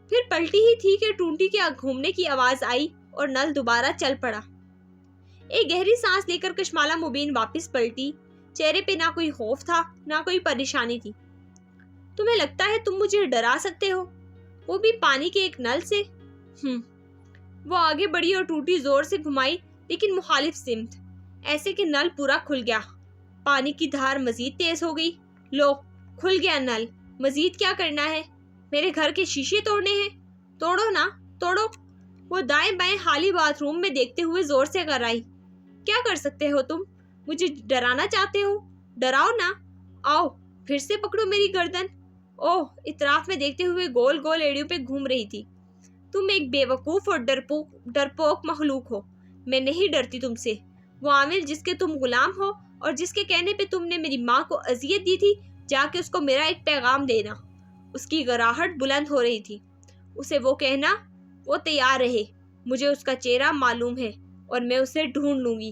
پھر پلٹی ہی تھی کہ ٹونٹی کے گھومنے کی آواز آئی اور نل دوبارہ چل پڑا۔ ایک گہری سانس لے کر کشمالا مبین واپس پلٹی۔ چہرے پہ نہ کوئی خوف تھا نہ کوئی پریشانی تھی۔ تمہیں لگتا ہے تم مجھے ڈرا سکتے ہو، وہ بھی پانی کے ایک نل سے؟ وہ آگے بڑھی اور ٹوٹی زور سے گھمائی، لیکن مخالف سمت، ایسے کہ نل پورا کھل گیا۔ پانی کی دھار مزید تیز ہو گئی۔ لو، کھل گیا نل، مزید کیا کرنا ہے؟ میرے گھر کے شیشے توڑنے ہیں؟ توڑو نا، توڑو۔ وہ دائیں بائیں خالی باتھ روم میں دیکھتے ہوئے زور سے کرائی۔ کیا کر سکتے ہو تم؟ مجھے ڈرانا چاہتے ہو؟ ڈراؤ نا، آؤ پھر سے پکڑو میری گردن۔ اوہ، اطراف میں دیکھتے ہوئے گول گول ایڑیوں پہ گھوم رہی تھی۔ تم ایک بے وقوف اور ڈرپوک مخلوق ہو۔ میں نہیں ڈرتی تم سے۔ وہ عامل جس کے تم غلام ہو اور جس کے کہنے پہ تم نے میری ماں کو اذیت دی تھی، جا کے اس کو میرا ایک پیغام دینا۔ اس کی گراہٹ بلند ہو رہی تھی۔ اسے وہ کہنا، وہ تیار رہے، مجھے اس کا چہرہ معلوم ہے اور میں اسے ڈھونڈ لوں گی۔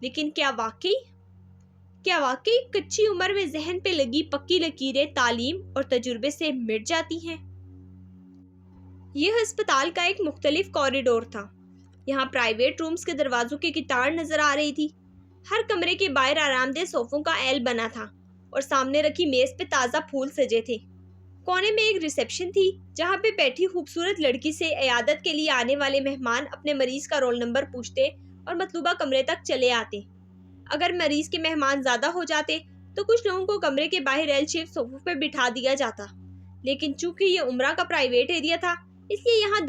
لیکن کیا واقعی کچی عمر میں ذہن پہ لگی پکی لکیریں تعلیم اور تجربے سے مٹ جاتی ہیں؟ یہ ہسپتال کا ایک مختلف کوریڈور تھا۔ یہاں پرائیویٹ رومز کے دروازوں کی کتار نظر آ رہی تھی۔ ہر کمرے کے باہر آرام دہ صوفوں کا ایل بنا تھا اور سامنے رکھی میز پہ تازہ پھول سجے تھے۔ کونے میں ایک ریسیپشن تھی جہاں پہ بیٹھی خوبصورت لڑکی سے عیادت کے لیے آنے والے مہمان اپنے مریض کا رول نمبر پوچھتے اور مطلوبہ کمرے تک چلے آتے۔ اگر مریض کے مہمان زیادہ ہو جاتے تو کچھ لوگوں کو کمرے کے باہر ایل شیپ صوفوں پہ بٹھا دیا جاتا، لیکن چونکہ یہ عمرہ کا پرائیویٹ ایریا تھا اس لیے یہاں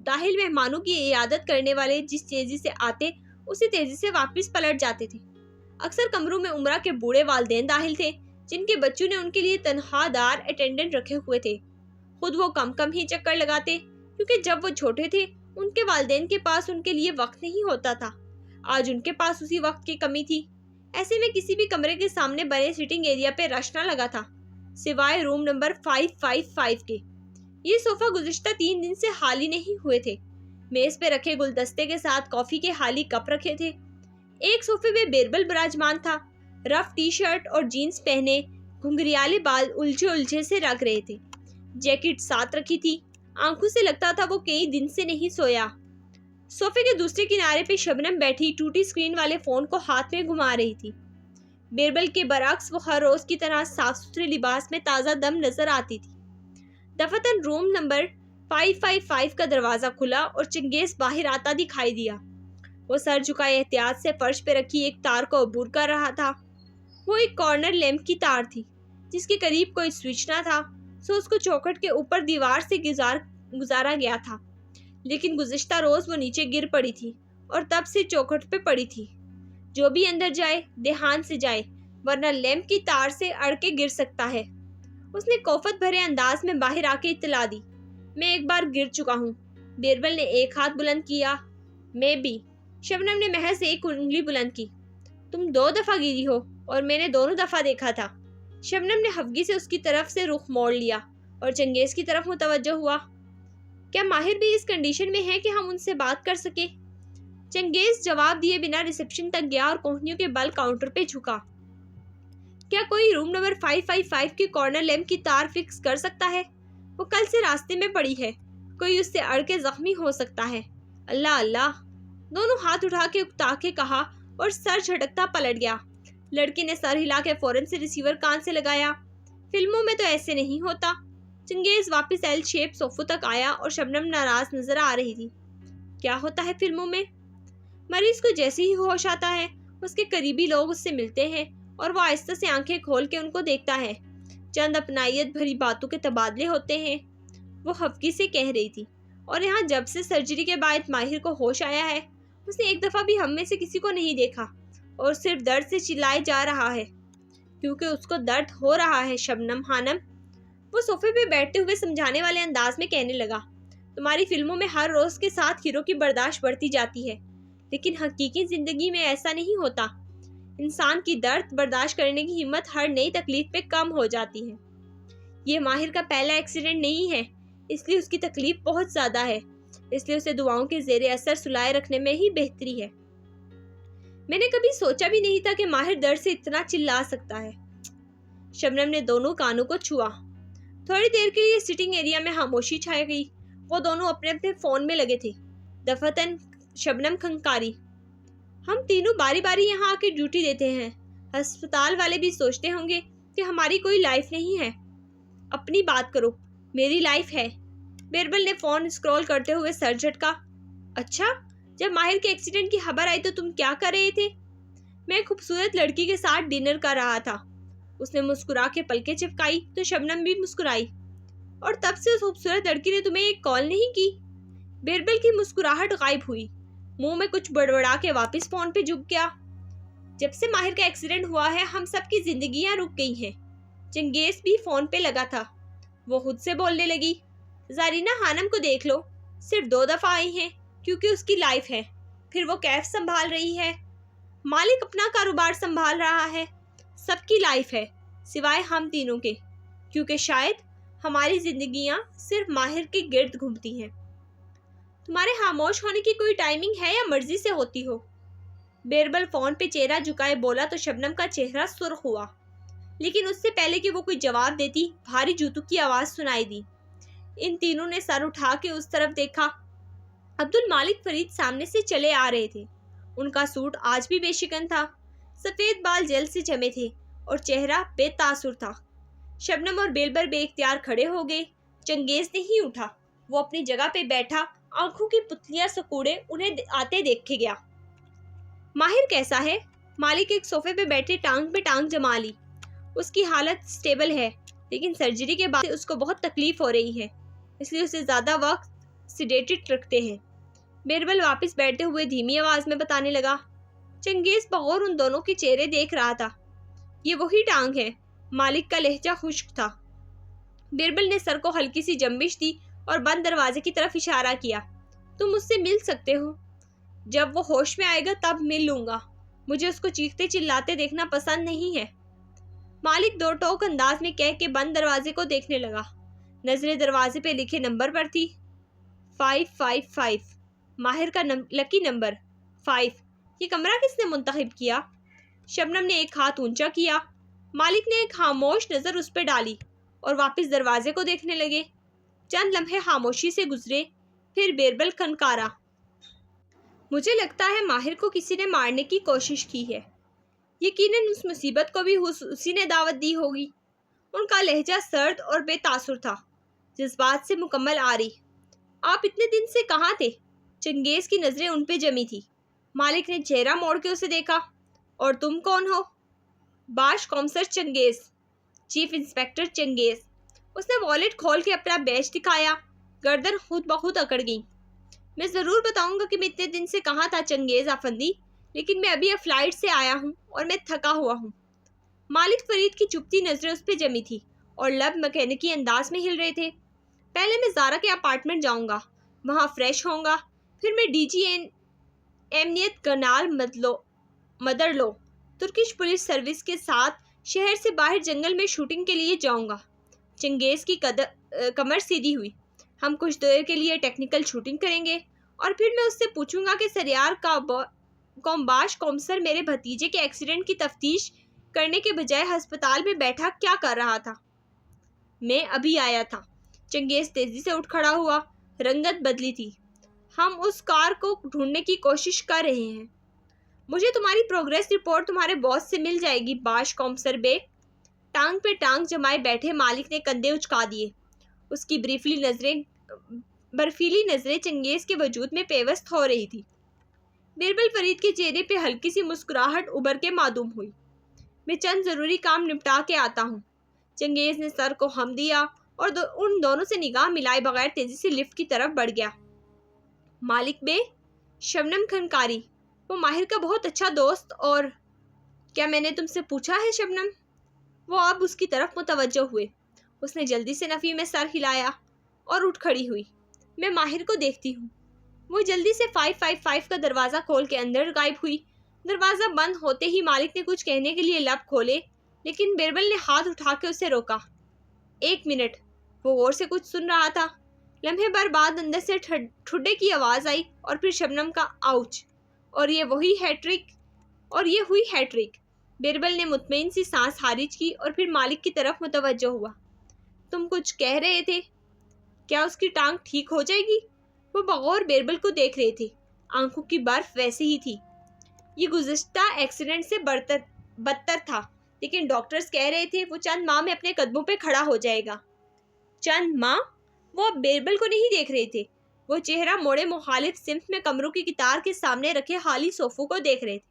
داخل مہمانوں کی عیادت کرنے والے جس تیزی سے آتے اسی تیزی سے واپس پلٹ جاتے تھے۔ اکثر کمروں میں عمرہ کے بوڑھے والدین داخل تھے جن کے بچوں نے ان کے لیے تنخواہ دار اٹینڈنٹ رکھے ہوئے تھے۔ خود وہ کم ہی چکر لگاتے کیونکہ جب وہ چھوٹے تھے ان کے والدین کے پاس ان کے لیے وقت نہیں ہوتا تھا۔ آج ان کے پاس اسی وقت کی کمی تھی۔ ایسے میں کسی بھی کمرے کے سامنے بنے سٹنگ ایریا پہ رش نہ لگا تھا سوائے روم نمبر 555 کے۔ یہ صوفہ گزشتہ 3 دن سے خالی نہیں ہوئے تھے۔ میز پہ رکھے گلدستے کے ساتھ کافی کے خالی کپ رکھے تھے۔ ایک صوفے پہ بیربل براجمان تھا، رف ٹی شرٹ اور جینز پہنے، گھنگریالے بال الجھے سے رکھ رہے تھے۔ جیکٹ ساتھ رکھی تھی، آنکھوں سے لگتا تھا وہ کئی دن سے نہیں سویا۔ صوفے کے دوسرے کنارے پہ شبنم بیٹھی ٹوٹی سکرین والے فون کو ہاتھ میں گھما رہی تھی۔ بیربل کے برعکس وہ ہر روز کی طرح صاف ستھرے لباس میں تازہ دم نظر آتی تھی۔ دفتن روم نمبر 555 کا دروازہ کھلا اور چنگیز باہر آتا دکھائی دیا۔ وہ سر جھکائے احتیاط سے فرش پہ رکھی ایک تار کو عبور کر رہا تھا۔ وہ ایک کارنر لیمپ کی تار تھی جس کے قریب کوئی سوئچ نہ تھا، سو اس کو چوکھٹ کے اوپر دیوار سے گزارا گیا تھا، لیکن گزشتہ روز وہ نیچے گر پڑی تھی اور تب سے چوکھٹ پہ پڑی تھی۔ جو بھی اندر جائے دھیان سے جائے ورنہ لیمپ کی تار سے اڑ کے گر سکتا ہے۔ اس نے کوفت بھرے انداز میں باہر آ کے اطلاع دی، میں ایک بار گر چکا ہوں۔ بیربل نے ایک ہاتھ بلند کیا، میں بھی۔ شبنم نے محض ایک انگلی بلند کی، تم 2 دفعہ گری ہو اور میں نے دونوں دفعہ دیکھا تھا۔ شبنم نے خفگی سے اس کی طرف سے رخ موڑ لیا اور چنگیز کی طرف متوجہ ہوا۔ کیا ماہر بھی اس کنڈیشن میں ہے کہ ہم ان سے بات کر سکیں؟ چنگیز جواب دیے بنا ریسیپشن تک گیا اور کوہنیوں کے بل کاؤنٹر پہ جھکا۔ کیا کوئی روم نمبر 555 کی کارنر لیمپ کی تار فکس کر سکتا ہے؟ وہ کل سے راستے میں پڑی ہے، کوئی اس سے اڑ کے زخمی ہو سکتا ہے۔ اللہ اللہ، دونوں ہاتھ اٹھا کے اکتا کے کہا اور سر جھٹکتا پلٹ گیا۔ لڑکی نے سر ہلا کے فوراً سے ریسیور کان سے لگایا۔ فلموں میں تو ایسے نہیں ہوتا۔ چنگیز واپس ایل شیپ صوفوں تک آیا اور شبنم ناراض نظر آ رہی تھی۔ کیا ہوتا ہے فلموں میں؟ مریض کو جیسے ہی ہوش آتا ہے اس کے قریبی لوگ اس سے ملتے ہیں اور وہ آہستہ سے آنکھیں کھول کے ان کو دیکھتا ہے۔ چند اپنائیت بھری باتوں کے تبادلے ہوتے ہیں، وہ خفگی سے کہہ رہی تھی۔ اور یہاں جب سے سرجری کے بعد ماہر کو ہوش آیا ہے اس نے ایک دفعہ بھی ہم میں سے کسی کو نہیں دیکھا اور صرف درد سے چلائے جا رہا ہے کیونکہ اس کو درد ہو رہا ہے شبنم خانم۔ وہ صوفے پہ بیٹھتے ہوئے سمجھانے والے انداز میں کہنے لگا، تمہاری فلموں میں ہر روز کے ساتھ ہیرو کی برداشت بڑھتی جاتی ہے لیکن حقیقی زندگی میں ایسا نہیں ہوتا۔ انسان کی درد برداشت کرنے کی ہمت ہر نئی تکلیف پہ کم ہو جاتی ہے۔ یہ ماہر کا پہلا ایکسیڈنٹ نہیں ہے اس لیے اس کی تکلیف بہت زیادہ ہے، اس لیے اسے دعاؤں کے زیر اثر سلائے رکھنے میں ہی بہتری ہے۔ میں نے کبھی سوچا بھی نہیں تھا کہ ماہر درد سے اتنا چلا سکتا ہے۔ شبنم نے دونوں کانوں کو چھوا۔ تھوڑی دیر کے لیے سٹنگ ایریا میں خاموشی چھائی گئی۔ وہ دونوں اپنے اپنے فون میں لگے تھے۔ دفتن شبنم کھنکاری، ہم تینوں باری باری یہاں آ کے ڈیوٹی دیتے ہیں، ہسپتال والے بھی سوچتے ہوں گے کہ ہماری کوئی لائف نہیں ہے۔ اپنی بات کرو، میری لائف ہے۔ بیربل نے فون اسکرول کرتے ہوئے سر جھٹکا۔ اچھا، جب ماہر کے ایکسیڈنٹ کی خبر آئی تو تم کیا کر رہے تھے؟ میں ایک خوبصورت لڑکی کے ساتھ ڈنر کر رہا تھا۔ اس نے مسکرا کے پلکیں چپکائی تو شبنم بھی مسکرائی۔ اور تب سے اس خوبصورت لڑکی نے تمہیں ایک کال نہیں کی؟ بیربل کی مسکراہٹ غائب ہوئی، منہ میں کچھ بڑبڑا کے واپس فون پہ جھک گیا۔ جب سے ماہر کا ایکسیڈنٹ ہوا ہے ہم سب کی زندگیاں رک گئی ہیں۔ چنگیز بھی فون پہ لگا تھا۔ وہ خود سے بولنے لگی، زارینہ خانم کو دیکھ لو، صرف 2 دفعہ آئی ہیں کیونکہ اس کی لائف ہے، پھر وہ کیف سنبھال رہی ہے، مالک اپنا کاروبار سنبھال رہا ہے، سب کی لائف ہے سوائے ہم تینوں کے، کیونکہ شاید ہماری زندگیاں صرف ماہر کے گرد گھومتی ہیں۔ تمہارے خاموش ہونے کی کوئی ٹائمنگ ہے یا مرضی سے ہوتی ہو؟ بیربل فون پہ چہرہ جھکائے بولا تو شبنم کا چہرہ سرخ ہوا، لیکن اس سے پہلے کہ وہ کوئی جواب دیتی بھاری جوتوں کی آواز سنائی دی۔ ان تینوں نے سر اٹھا کے اس طرف دیکھا۔ عبد المالک فرید سامنے سے چلے آ رہے تھے۔ ان کا سوٹ آج بھی بے شکن تھا، سفید بال جیل سے جمے تھے اور چہرہ بے تاثر تھا۔ شبنم اور بیربل بے اختیار کھڑے ہو گئے۔ چنگیز نہیں اٹھا، وہ اپنی جگہ پہ بیٹھا، آنکھوں کی پتلیاں سکوڑے انہیں آتے دیکھے گیا۔ ماہر کیسا ہے؟ مالک ایک صوفے پہ بیٹھے ٹانگ پہ ٹانگ جما لی۔ اس کی حالت سٹیبل ہے، لیکن سرجری کے بعد اس کو بہت تکلیف ہو رہی ہے، اس لیے اسے زیادہ وقت سیڈیٹڈ رکھتے ہیں۔ بیربل واپس بیٹھتے ہوئے دھیمی آواز میں بتانے لگا۔ چنگیز بغور ان دونوں کے چہرے دیکھ رہا تھا۔ یہ وہی ٹانگ ہے۔ مالک کا لہجہ خشک تھا۔ بیربل نے سر کو ہلکی سی جنبش دی اور بند دروازے کی طرف اشارہ کیا۔ تم اس سے مل سکتے ہو، جب وہ ہوش میں آئے گا تب مل لوں گا۔ مجھے اس کو چیختے چلاتے دیکھنا پسند نہیں ہے، مالک دو ٹوک انداز میں کہہ کے بند دروازے کو دیکھنے لگا۔ نظریں دروازے پہ لکھے نمبر پر تھی۔ 555 ماہر کا لکی نمبر 5۔ یہ کمرہ کس نے منتخب کیا؟ شبنم نے ایک ہاتھ اونچا کیا۔ مالک نے ایک خاموش نظر اس پہ ڈالی اور واپس دروازے کو دیکھنے لگے۔ چند لمحے خاموشی سے گزرے، پھر بیربل کھنکارا۔ مجھے لگتا ہے ماہر کو کسی نے مارنے کی کوشش کی ہے۔ یقیناً اس مصیبت کو بھی اسی نے دعوت دی ہوگی۔ ان کا لہجہ سرد اور بے تاثر تھا، جذبات سے مکمل آری۔ آپ اتنے دن سے کہاں تھے؟ چنگیز کی نظریں ان پہ جمی تھی۔ مالک نے چہرہ موڑ کے اسے دیکھا۔ اور تم کون ہو؟ باش کامسر چنگیز، چیف انسپکٹر چنگیز۔ اس نے والیٹ کھول کے اپنا بیج دکھایا۔ گردن خود بخود اکڑ گئی۔ میں ضرور بتاؤں گا کہ میں اتنے دن سے کہاں تھا چنگیز افندی، لیکن میں ابھی فلائٹ سے آیا ہوں اور میں تھکا ہوا ہوں۔ مالک فرید کی چپتی نظریں اس پہ جمی تھی اور لب مکینکی انداز میں ہل رہے تھے۔ پہلے میں زارا کے اپارٹمنٹ جاؤں گا، وہاں فریش ہوں گا، پھر میں ڈی جی امنیت گنال مدرلو ترکش پولیس سروس کے ساتھ شہر سے باہر جنگل میں شوٹنگ کے لیے جاؤں گا۔ چنگیز کی کمر سیدھی ہوئی۔ ہم کچھ دیر کے لیے ٹیکنیکل شوٹنگ کریں گے اور پھر میں اس سے پوچھوں گا کہ سریار باش کامسر میرے بھتیجے کے ایکسیڈنٹ کی تفتیش کرنے کے بجائے ہسپتال میں بیٹھا کیا کر رہا تھا۔ میں ابھی آیا تھا۔ چنگیز تیزی سے اٹھ کھڑا ہوا۔ رنگت بدلی تھی۔ ہم اس کار کو ڈھونڈنے کی کوشش کر رہے ہیں۔ مجھے تمہاری پروگریس رپورٹ تمہارے باس سے مل جائے گی باش کامسر بے۔ ٹانگ پہ ٹانگ جمائے بیٹھے مالک نے کندھے اچکا دیے۔ اس کی برفیلی نظریں چنگیز کے وجود میں پیوست ہو رہی تھی۔ بیربل فرید کے چہرے پہ ہلکی سی مسکراہٹ ابھر کے معدوم ہوئی۔ میں چند ضروری کام نپٹا کے آتا ہوں۔ چنگیز نے سر کو ہم دیا اور ان دونوں سے نگاہ ملائے بغیر تیزی سے لفٹ کی طرف بڑھ گیا۔ مالک بے، شبنم کھنکاری، وہ ماہر کا بہت اچھا دوست اور… کیا میں نے تم سے پوچھا ہے شبنم؟ وہ اب اس کی طرف متوجہ ہوئے۔ اس نے جلدی سے نفی میں سر ہلایا اور اٹھ کھڑی ہوئی۔ میں ماہر کو دیکھتی ہوں۔ وہ جلدی سے 555 کا دروازہ کھول کے اندر غائب ہوئی۔ دروازہ بند ہوتے ہی مالک نے کچھ کہنے کے لیے لب کھولے، لیکن بیربل نے ہاتھ اٹھا کے اسے روکا۔ 1 منٹ۔ وہ غور سے کچھ سن رہا تھا۔ لمحے بھر بعد اندر سے ٹھڈے کی آواز آئی اور پھر شبنم کا آؤچ، اور یہ ہوئی ہیٹرک۔ بیربل نے مطمئن سی سانس خارج کی اور پھر مالک کی طرف متوجہ ہوا۔ تم کچھ کہہ رہے تھے؟ کیا اس کی ٹانگ ٹھیک ہو جائے گی؟ وہ بغور بیربل کو دیکھ رہے تھے۔ آنکھوں کی برف ویسے ہی تھی۔ یہ گزشتہ ایکسیڈنٹ سے بدتر تھا، لیکن ڈاکٹرز کہہ رہے تھے وہ چند ماہ میں اپنے قدموں پہ کھڑا ہو جائے گا۔ چند ماہ؟ وہ اب بیربل کو نہیں دیکھ رہے تھے۔ وہ چہرہ موڑے مخالف سمت میں کمروں کی قطار کے سامنے رکھے خالی صوفوں کو دیکھ رہے تھے۔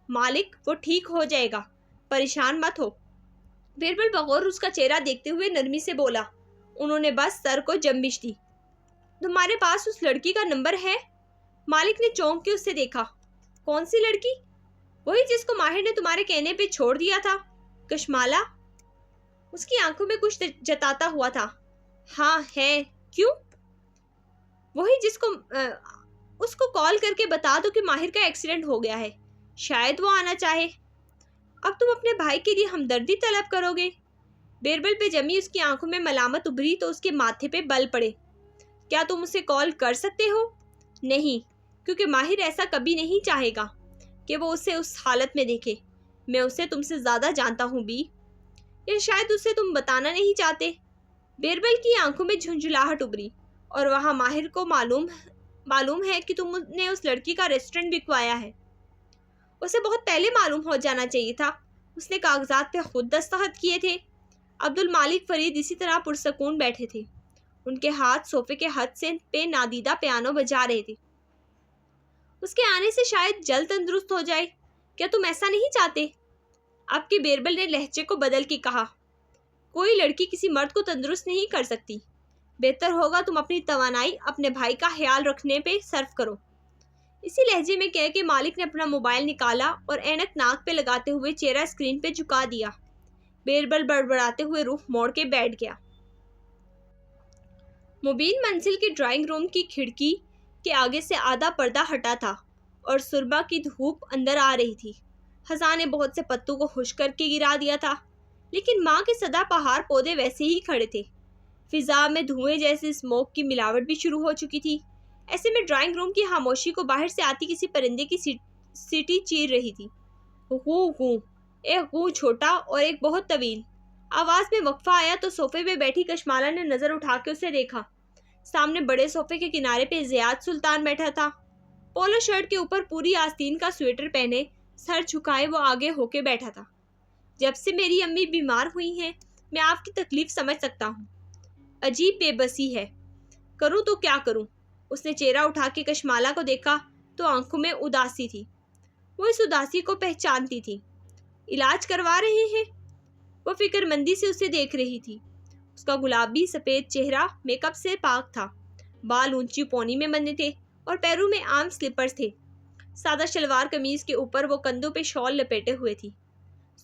مالک، وہ ٹھیک ہو جائے گا، پریشان مت ہو۔ بیربل بغور اس کا چہرہ دیکھتے ہوئے نرمی سے بولا۔ انہوں نے بس سر کو جنبش دی۔ تمہارے پاس اس لڑکی کا نمبر ہے؟ مالک نے چونک کے اسے دیکھا۔ کون سی لڑکی؟ وہی جس کو ماہر نے تمہارے کہنے پہ چھوڑ دیا تھا، کشمالا۔ اس کی آنکھوں میں کچھ جتاتا ہوا تھا۔ ہاں ہے، کیوں؟ وہی جس کو اس کو کال کر کے بتا دو کہ ماہر کا ایکسیڈنٹ ہو گیا ہے، شاید وہ آنا چاہے۔ اب تم اپنے بھائی کے لیے ہمدردی طلب کرو گے؟ بیربل پہ جمی اس کی آنکھوں میں ملامت ابھری تو اس کے ماتھے پہ بل پڑے۔ کیا تم اسے کال کر سکتے ہو؟ نہیں، کیونکہ ماہر ایسا کبھی نہیں چاہے گا۔ کہ وہ اسے اس حالت میں دیکھے۔ میں اسے تم سے زیادہ جانتا ہوں بی، یا شاید اسے تم بتانا نہیں چاہتے۔ بیربل کی آنکھوں میں جھنجھلاہٹ ابھری۔ اور وہاں ماہر کو معلوم ہے کہ تم نے اس لڑکی کا ریسٹورنٹ بکوایا ہے۔ اسے بہت پہلے معلوم ہو جانا چاہیے تھا، اس نے کاغذات پہ خود دستخط کیے تھے۔ عبد المالک فرید اسی طرح پرسکون بیٹھے تھے، ان کے ہاتھ صوفے کے ہتھ سے پہ نادیدہ پیانو بجا رہے تھے۔ اس کے آنے سے شاید جلد تندرست ہو جائے، کیا تم ایسا نہیں چاہتے؟ اب کے بیربل نے لہجے کو بدل کے کہا، کوئی لڑکی کسی مرد کو تندرست نہیں کر سکتی، بہتر ہوگا تم اپنی توانائی اپنے بھائی کا خیال رکھنے پہ صرف کرو۔ اسی لہجے میں کہہ کے مالک نے اپنا موبائل نکالا اور اینک ناک پہ لگاتے ہوئے چہرہ اسکرین پہ جھکا دیا۔ بیربل بڑبڑاتے ہوئے رخ موڑ کے بیٹھ گیا۔ مبین منزل کے ڈرائنگ روم کی کھڑکی کے آگے سے آدھا پردہ ہٹا تھا اور صبح کی دھوپ اندر آ رہی تھی۔ خزاں نے بہت سے پتوں کو خشک کر کے گرا دیا تھا، لیکن ماں کے سدا پہاڑ پودے ویسے ہی کھڑے تھے۔ فضا میں دھوئیں جیسے اسموک کی ملاوٹ بھی شروع ہو چکی تھی۔ ایسے میں ڈرائنگ روم کی خاموشی کو باہر سے آتی کسی پرندے کی سیٹی چیر رہی تھی۔ غو غو، ایک غو چھوٹا اور ایک بہت طویل۔ آواز میں وقفہ آیا تو صوفے پہ بیٹھی کشمالہ نے نظر اٹھا کے اسے دیکھا۔ سامنے بڑے صوفے کے کنارے پہ زیاد سلطان بیٹھا تھا، پولو شرٹ کے اوپر پوری آستین کا سویٹر پہنے، سر جھکائے وہ آگے ہو کے بیٹھا تھا۔ جب سے میری امی بیمار ہوئی ہیں میں آپ کی تکلیف سمجھ سکتا ہوں۔ عجیب بے بسی ہے، کروں تو کیا کروں؟ اس نے چہرہ اٹھا کے کشمالہ کو دیکھا تو آنکھوں میں اداسی تھی۔ وہ اس اداسی کو پہچانتی تھی۔ علاج کروا رہے ہیں؟ وہ فکر مندی سے اسے دیکھ رہی تھی۔ اس کا گلابی سفید چہرہ میک اپ سے پاک تھا، بال اونچی پونی میں بندھے تھے اور پیروں میں عام سلیپرز تھے۔ سادہ شلوار قمیض کے اوپر وہ کندھوں پہ شال لپیٹے ہوئے تھی۔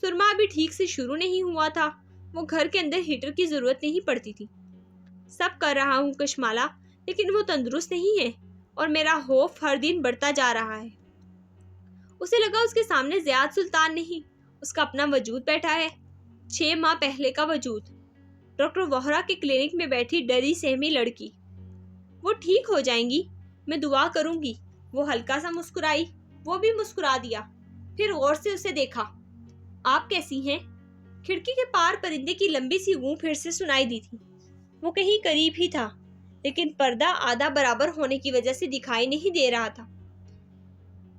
سرما ابھی ٹھیک سے شروع نہیں ہوا تھا، وہ گھر کے اندر ہیٹر کی ضرورت نہیں پڑتی تھی۔ سب کر رہا ہوں کشمالہ، لیکن وہ تندرست نہیں ہے اور میرا خوف ہر دن بڑھتا جا رہا ہے۔ اسے لگا اس کے سامنے زیاد سلطان نہیں، اس کا اپنا وجود بیٹھا ہے، 6 ماہ پہلے کا وجود۔ ڈاکٹر وہرا کے کلینک میں بیٹھی ڈری سہمی لڑکی۔ وہ ٹھیک ہو جائیں گی، میں دعا کروں گی۔ وہ ہلکا سا مسکرائی، وہ بھی مسکرا دیا، پھر غور سے اسے دیکھا۔ آپ کیسی ہیں؟ کھڑکی کے پار پرندے کی لمبی سی گوں پھر سے سنائی دی تھی۔ وہ کہیں قریب ہی تھا، لیکن پردہ آدھا برابر ہونے کی وجہ سے دکھائی نہیں دے رہا تھا۔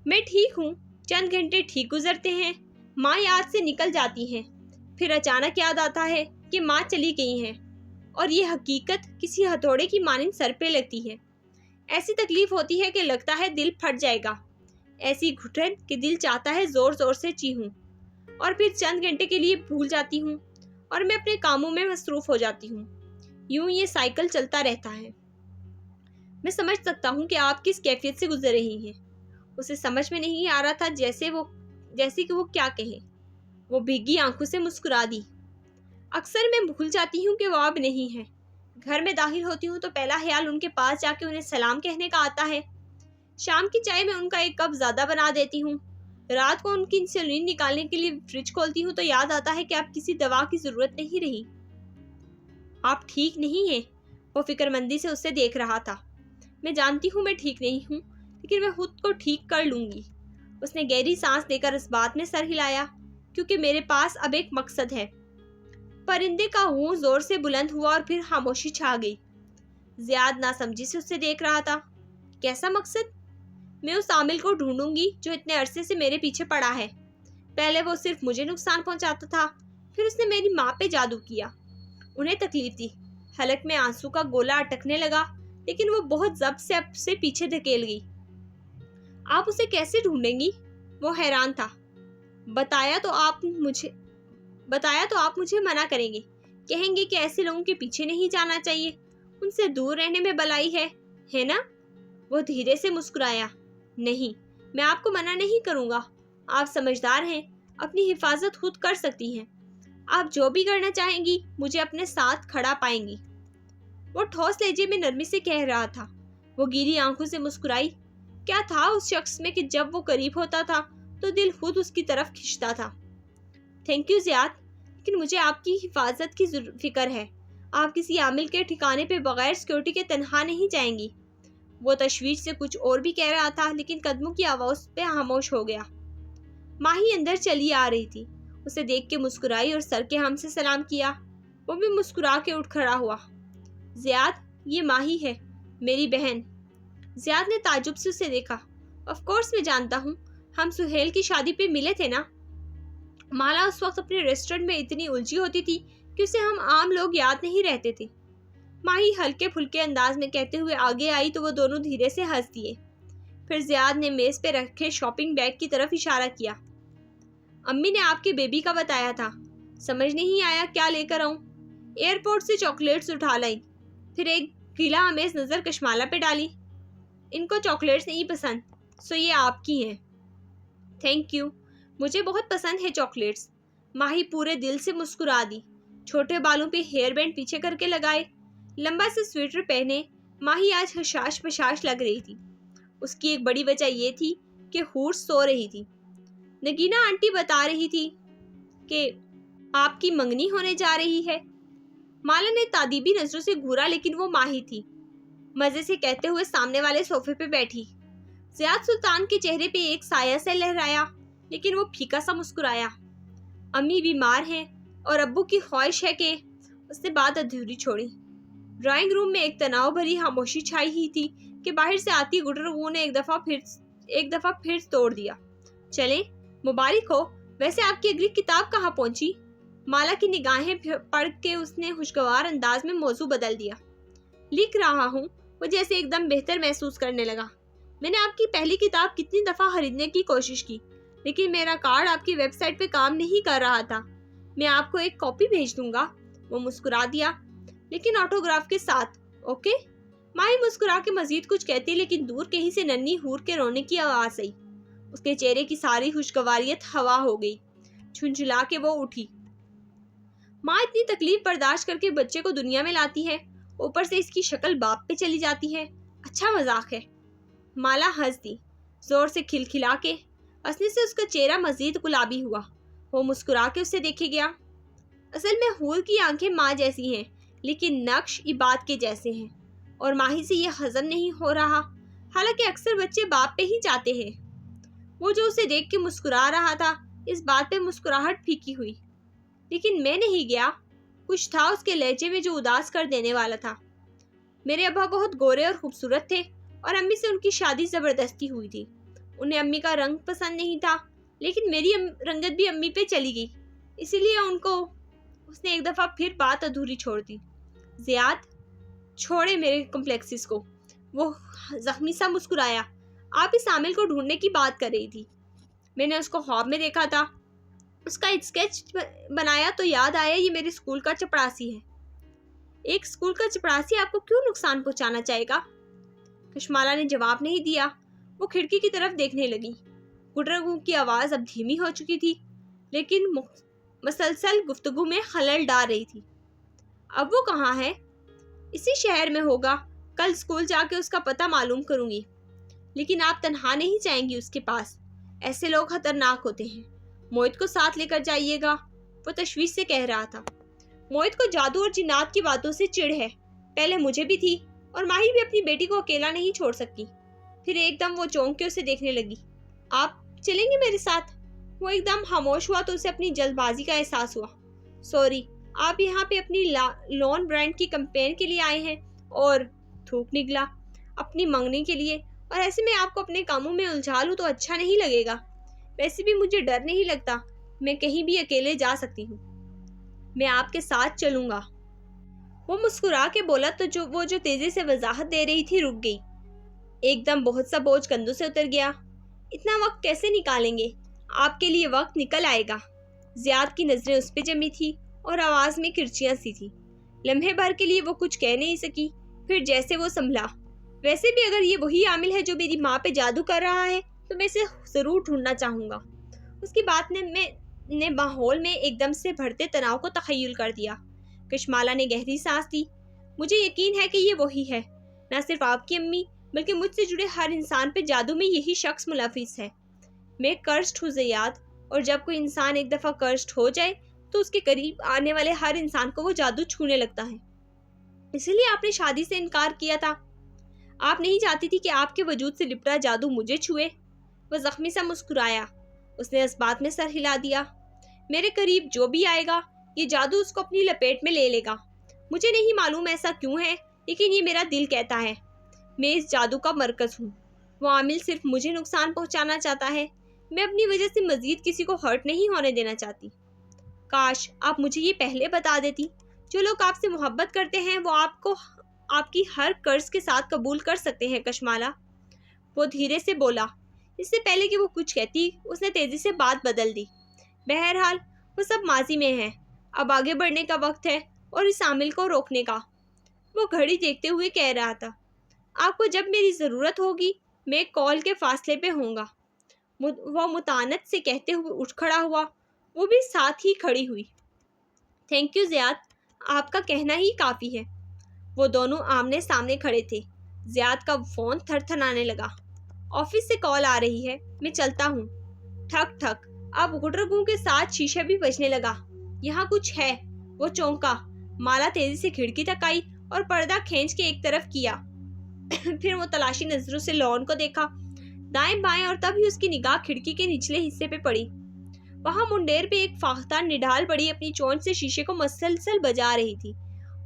میں ٹھیک ہوں، چند گھنٹے ٹھیک گزرتے ہیں، ماں یاد سے نکل جاتی ہیں، پھر اچانک یاد آتا ہے کہ ماں چلی گئی ہیں، اور یہ حقیقت کسی ہتھوڑے کی مانند سر پہ لگتی ہے۔ ایسی تکلیف ہوتی ہے کہ لگتا ہے دل پھٹ جائے گا، ایسی گھٹن کہ دل چاہتا ہے زور زور سے چیخوں، اور پھر چند گھنٹے کے لیے بھول جاتی ہوں اور میں اپنے کاموں میں مصروف ہو جاتی ہوں۔ یوں یہ سائیکل چلتا رہتا ہے۔ میں سمجھ سکتا ہوں کہ آپ کس کیفیت سے گزر رہی ہیں۔ اسے سمجھ میں نہیں آ رہا تھا جیسے کہ وہ کیا کہے۔ وہ بھیگی آنکھوں سے مسکرا دی۔ اکثر میں بھول جاتی ہوں کہ وہ اب نہیں ہے۔ گھر میں داخل ہوتی ہوں تو پہلا خیال ان کے پاس جا کے انہیں سلام کہنے کا آتا ہے۔ شام کی چائے میں ان کا ایک کپ زیادہ بنا دیتی ہوں۔ رات کو ان کی انسولین نکالنے کے لیے فریج کھولتی ہوں تو یاد آتا ہے کہ اب کسی دوا کی ضرورت نہیں رہی۔ آپ ٹھیک نہیں ہیں؟ وہ فکر مندی سے اسے دیکھ رہا تھا۔ میں جانتی ہوں میں ٹھیک نہیں ہوں، لیکن میں خود کو ٹھیک کر لوں گی۔ اس نے گہری سانس لے کر اس بات میں سر ہلایا، کیونکہ میرے پاس اب ایک مقصد ہے۔ پرندے کا غوں زور سے بلند ہوا اور پھر خاموشی چھا گئی۔ زیاد ناسمجھی سے اسے دیکھ رہا تھا۔ کیسا مقصد؟ میں اس عامل کو ڈھونڈوں گی جو اتنے عرصے سے میرے پیچھے پڑا ہے۔ پہلے وہ صرف مجھے نقصان پہنچاتا تھا، پھر اس نے میری ماں پہ جادو کیا، انہیں تکلیف دی۔ حلق میں آنسو کا گولا اٹکنے لگا، لیکن وہ بہت ضبط سے اب سے پیچھے دھکیل گئی۔ آپ اسے کیسے ڈھونڈیں گی؟ وہ حیران تھا۔ بتایا تو آپ مجھے منع کریں گے، کہیں گے کہ ایسے لوگوں کے پیچھے نہیں جانا چاہیے، ان سے دور رہنے میں بلائی ہے نا؟ وہ دھیرے سے مسکرایا۔ نہیں، میں آپ کو منع نہیں کروں گا، آپ سمجھدار ہیں، اپنی حفاظت خود کر سکتی ہیں، آپ جو بھی کرنا چاہیں گی مجھے اپنے ساتھ کھڑا پائیں گی۔ وہ ٹھوس لہجے میں نرمی سے کہہ رہا تھا۔ وہ گیلی آنکھوں سے مسکرائی۔ کیا تھا اس شخص میں کہ جب وہ قریب ہوتا تھا تو دل خود اس کی طرف کھنچتا تھا؟ تھینک یو زیاد، لیکن مجھے آپ کی حفاظت کی فکر ہے۔ آپ کسی عامل کے ٹھکانے پہ بغیر سیکورٹی کے تنہا نہیں جائیں گی۔ وہ تشویش سے کچھ اور بھی کہہ رہا تھا، لیکن قدموں کی آواز پہ خاموش ہو گیا۔ ماہی اندر چلی آ رہی تھی. اسے دیکھ کے مسکرائی اور سر کے ہم سے سلام کیا. وہ بھی مسکرا کے اٹھ کھڑا ہوا. زیاد، یہ ماہی ہے، میری بہن. زیاد نے تعجب سے اسے دیکھا. آف کورس میں جانتا ہوں، ہم سہیل کی شادی پہ ملے تھے نا. مالا اس وقت اپنے ریسٹورنٹ میں اتنی الجھی ہوتی تھی کہ اسے ہم عام لوگ یاد نہیں رہتے تھے. ماہی ہلکے پھلکے انداز میں کہتے ہوئے آگے آئی تو وہ دونوں دھیرے سے ہنس دیے. پھر زیاد نے میز پہ رکھے شاپنگ بیگ کی طرف اشارہ کیا. امی نے آپ کے بیبی کا بتایا تھا، سمجھ نہیں آیا کیا لے کر آؤں. ایئرپورٹ سے چاکلیٹس اٹھا لائی. پھر ایک گیلا آمیز نظر کشمالہ پہ ڈالی. ان کو چاکلیٹس نہیں پسند، سو یہ آپ کی ہیں. تھینک یو، مجھے بہت پسند ہے چاکلیٹس. ماہی پورے دل سے مسکرا دی. چھوٹے بالوں پہ ہیئر بینڈ پیچھے کر کے لگائے، لمبا سے سویٹر پہنے ماہی آج حشاش بشاش لگ رہی تھی. اس کی ایک بڑی وجہ یہ تھی کہ حور سو رہی تھی. نگینا آنٹی بتا رہی تھی کہ آپ کی منگنی ہونے جا رہی ہے. مالا نے تادیبی نظروں سے گھورا لیکن وہ ماہی تھی. مزے سے کہتے ہوئے سامنے والے صوفے پہ بیٹھی. زیاد سلطان کے چہرے پہ ایک سایہ سے لہرایا لیکن وہ پھیکا سا مسکرایا. امی بیمار ہیں اور ابو کی خواہش ہے کہ اس نے بات ادھوری چھوڑی. ڈرائنگ روم میں ایک تناؤ بھری خاموشی چھائی ہی تھی کہ باہر سے آتی گڈرگو نے ایک دفعہ پھر توڑ دیا. چلیں، مبارک ہو. ویسے آپ کی اگلی کتاب کہاں پہنچی؟ مالا کی نگاہیں پڑھ کے اس نے خوشگوار انداز میں موضوع بدل دیا. لکھ رہا ہوں. وہ جیسے ایک دم بہتر محسوس کرنے لگا. میں نے آپ کی پہلی کتاب کتنی دفعہ خریدنے کی کوشش کی لیکن میرا کارڈ آپ کی ویب سائٹ پہ کام نہیں کر رہا تھا. میں آپ کو ایک کاپی بھیج دوں گا. وہ مسکرا دیا، لیکن آٹوگراف کے ساتھ. اوکے. ماہی مسکرا کے مزید کچھ کہتی لیکن دور کہیں سے ننھی حور کے رونے کی آواز آئی. اس کے چہرے کی ساری خوشگواریت ہوا ہو گئی. جھنجھلا کے وہ اٹھی. ماں اتنی تکلیف برداشت کر کے بچے کو دنیا میں لاتی ہے، اوپر سے اس کی شکل باپ پہ چلی جاتی ہے. اچھا مذاق ہے. مالا ہنس دی، زور سے کھلکھلا کے. ہنسنے سے اس کا چہرہ مزید گلابی ہوا. وہ مسکرا کے اسے دیکھے گیا. اصل میں حور کی آنکھیں ماں جیسی ہیں لیکن نقش عباد کے جیسے ہیں اور ماہی سے یہ ہضم نہیں ہو رہا. حالانکہ اکثر بچے باپ پہ ہی جاتے ہیں. وہ جو اسے دیکھ کے مسکرا رہا تھا، اس بات پہ مسکراہٹ پھیکی ہوئی. لیکن میں نہیں گیا. کچھ تھا اس کے لہجے میں جو اداس کر دینے والا تھا. میرے ابا بہت گورے اور خوبصورت تھے اور امی سے ان کی شادی زبردستی ہوئی تھی. انہیں امی کا رنگ پسند نہیں تھا لیکن میری رنگت بھی امی پہ چلی گئی، اسی لیے اس نے ایک دفعہ پھر بات ادھوری چھوڑ دی. زیاد، چھوڑے میرے کمپلیکسز کو. وہ زخمی سا مسکرایا. آپ اس عامل کو ڈھونڈنے کی بات کر رہی تھی. میں نے اس کو خواب میں دیکھا تھا. اس کا اسکیچ بنایا تو یاد آیا یہ میرے اسکول کا چپڑاسی ہے. ایک اسکول کا چپڑاسی آپ کو کیوں نقصان پہنچانا چاہے گا؟ کشمالہ نے جواب نہیں دیا. وہ کھڑکی کی طرف دیکھنے لگی. گڈرگو کی آواز اب دھیمی ہو چکی تھی لیکن مسلسل گفتگو میں خلل ڈال رہی تھی. اب وہ کہاں ہے؟ اسی شہر میں ہوگا. کل اسکول جا کے اس کا پتہ معلوم کروں گی. لیکن آپ تنہا نہیں جائیں گی اس کے پاس. ایسے لوگ خطرناک ہوتے ہیں. موہت کو ساتھ لے کر جائیے گا. وہ تشویش سے کہہ رہا تھا. موہت کو جادو اور جنات کی باتوں سے چڑ ہے. پہلے مجھے بھی تھی اور ماہی بھی اپنی بیٹی کو اکیلا نہیں چھوڑ سکتی. پھر ایک دم وہ چونک کے اسے دیکھنے لگی. آپ چلیں گے میرے ساتھ؟ وہ ایک دم خاموش ہوا تو اسے اپنی جلد بازی کا احساس ہوا. سوری، آپ یہاں پہ اپنی لون برانڈ کی کمپین کے لیے آئے ہیں اور تھوک نکلا اپنی منگنی کے لیے، اور ایسے میں آپ کو اپنے کاموں میں الجھا لوں تو اچھا نہیں لگے گا. ویسے بھی مجھے ڈر نہیں لگتا. میں کہیں بھی اکیلے جا سکتی ہوں. میں آپ کے ساتھ چلوں گا. وہ مسکرا کے بولا تو وہ جو تیزی سے وضاحت دے رہی تھی رک گئی. ایک دم بہت سا بوجھ کندھوں سے اتر گیا. اتنا وقت کیسے نکالیں گے؟ آپ کے لیے وقت نکل آئے گا. زیاد کی نظریں اس پہ جمی تھی اور آواز میں کرچیاں سی تھی. لمحے بھر کے لیے وہ کچھ کہہ نہیں سکی. پھر جیسے وہ سنبھلا. ویسے بھی اگر یہ وہی عامل ہے جو میری ماں پہ جادو کر رہا ہے تو میں اسے ضرور ڈھونڈنا چاہوں گا. اس کی بات نے ماحول میں ایک دم سے بڑھتے تناؤ کو تخیل کر دیا. کشمالہ نے گہری سانس لی. مجھے یقین ہے کہ یہ وہی ہے. نہ صرف آپ کی امی بلکہ مجھ سے جڑے ہر انسان پہ جادو میں یہی شخص ملوث ہے. میں کرسڈ ہوں زیاد، اور جب کوئی انسان ایک دفعہ کرسڈ ہو جائے تو اس کے قریب آنے والے ہر انسان کو وہ جادو چھونے لگتا ہے. اسی لیے آپ نے شادی سے انکار کیا تھا. آپ نہیں چاہتی تھی کہ آپ کے وجود سے لپٹا جادو مجھے چھوئے. وہ زخمی سا مسکرایا. اس نے اس بات میں سر ہلا دیا۔ میرے قریب جو بھی آئے گا یہ جادو اس کو اپنی لپیٹ میں لے لے گا۔ مجھے نہیں معلوم ایسا کیوں ہے، لیکن یہ میرا دل کہتا ہے۔ میں اس جادو کا مرکز ہوں۔ وہ عامل صرف مجھے نقصان پہنچانا چاہتا ہے۔ میں اپنی وجہ سے مزید کسی کو ہرٹ نہیں ہونے دینا چاہتی۔ کاش آپ مجھے یہ پہلے بتا دیتی۔ جو لوگ آپ سے محبت کرتے ہیں وہ آپ کو آپ کی ہر قرض کے ساتھ قبول کر سکتے ہیں کشمالا، وہ دھیرے سے بولا۔ اس سے پہلے کہ وہ کچھ کہتی اس نے تیزی سے بات بدل دی۔ بہرحال وہ سب ماضی میں ہے، اب آگے بڑھنے کا وقت ہے اور اس عامل کو روکنے کا۔ وہ گھڑی دیکھتے ہوئے کہہ رہا تھا، آپ کو جب میری ضرورت ہوگی میں کال کے فاصلے پہ ہوں گا۔ وہ متانت سے کہتے ہوئے اٹھ کھڑا ہوا، وہ بھی ساتھ ہی کھڑی ہوئی۔ تھینک یو زیاد، آپ کا کہنا ہی کافی ہے۔ وہ دونوں آمنے سامنے کھڑے تھے۔ زیاد کا فون تھر تھرانے لگا۔ آفس سے کال آ رہی ہے، میں چلتا ہوں۔ ٹھک ٹھک، اب گٹرگوں کے ساتھ شیشہ بھی بجنے لگا۔ یہاں کچھ ہے، وہ چونکا۔ مالا تیزی سے کھڑکی تک آئی اور پردہ کھینچ کے ایک طرف کیا۔ پھر وہ تلاشی نظروں سے لان کو دیکھا، دائیں بائیں، اور تب ہی اس کی نگاہ کھڑکی کے نچلے حصے پہ پڑی۔ وہاں منڈیر پہ ایک فاختہ نڈال پڑی اپنی چونچ سے شیشے کو مسلسل بجا رہی تھی۔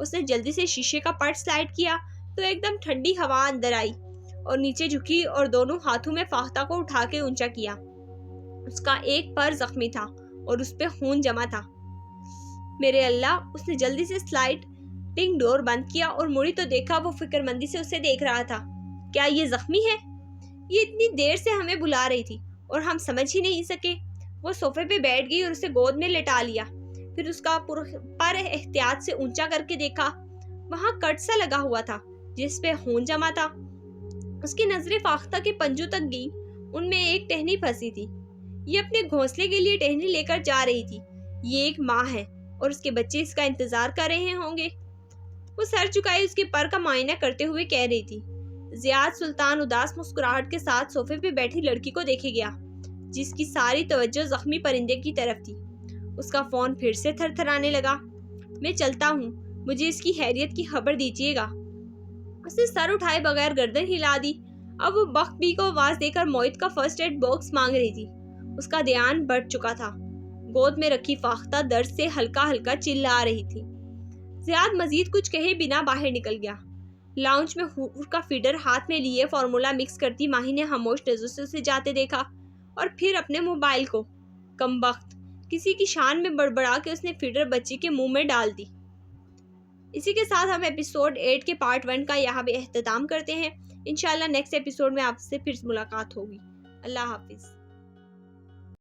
اس نے جلدی سے شیشے کا پٹ سلائڈ کیا تو ایک دم ٹھنڈی ہوا اندر آئی اور نیچے جھکی اور دونوں ہاتھوں میں فاختہ کو اٹھا کے اونچا کیا۔ اس کا ایک پر زخمی تھا اور اس پہ خون جمع تھا۔ میرے اللہ، اس نے جلدی سے سلائڈنگ ڈور بند کیا اور مڑی تو دیکھا وہ فکر مندی سے اسے دیکھ رہا تھا۔ کیا یہ زخمی ہے؟ یہ اتنی دیر سے ہمیں بلا رہی تھی اور ہم سمجھ ہی نہیں سکے۔ وہ صوفے پہ بیٹھ گئی اور اسے گود میں لٹا لیا، پھر اس کا پر احتیاط سے اونچا کر کے دیکھا۔ وہاں کٹ سا لگا ہوا تھا جس پہ خون جمع تھا۔ اس کی نظریں فاختہ کے پنجوں تک گئیں، ان میں ایک ٹہنی پھنسی تھی۔ یہ اپنے گھونسلے کے لیے ٹہنی لے کر جا رہی تھی۔ یہ ایک ماں ہے اور اس کے بچے اس کا انتظار کر رہے ہوں گے۔ وہ سر چکائے اس کے پر کا معائنہ کرتے ہوئے کہہ رہی تھی۔ زیاد سلطان اداس مسکراہٹ کے ساتھ صوفے پہ بیٹھی لڑکی کو دیکھے گیا جس کی ساری توجہ زخمی پرندے کی طرف تھی۔ اس کا فون پھر سے تھر تھرانے لگا۔ میں چلتا ہوں، مجھے اس کی خیریت کی خبر دیجیے گا۔ اس نے سر اٹھائے بغیر گردن ہلا دی۔ اب وہ بخت بی کو آواز دے کر مویت کا فرسٹ ایڈ باکس مانگ رہی تھی۔ اس کا دھیان بڑھ چکا تھا۔ گود میں رکھی فاختہ درد سے ہلکا ہلکا چلا رہی تھی۔ زیاد مزید کچھ کہے بنا باہر نکل گیا۔ لاؤنج میں ہور کا فیڈر ہاتھ میں لیے فارمولا مکس کرتی ماہی نے خاموش نظروں سے اسے جاتے دیکھا اور پھر اپنے موبائل کو۔ کمبخت، کسی کی شان میں بڑبڑا کے اس نے فیڈر بچی کے منہ میں ڈال دی۔ اسی کے ساتھ ہم ایپیسوڈ 8 کے پارٹ 1 کا یہاں پہ اختتام کرتے ہیں۔ انشاءاللہ نیکسٹ ایپیسوڈ میں آپ سے پھر ملاقات ہوگی۔ اللہ حافظ۔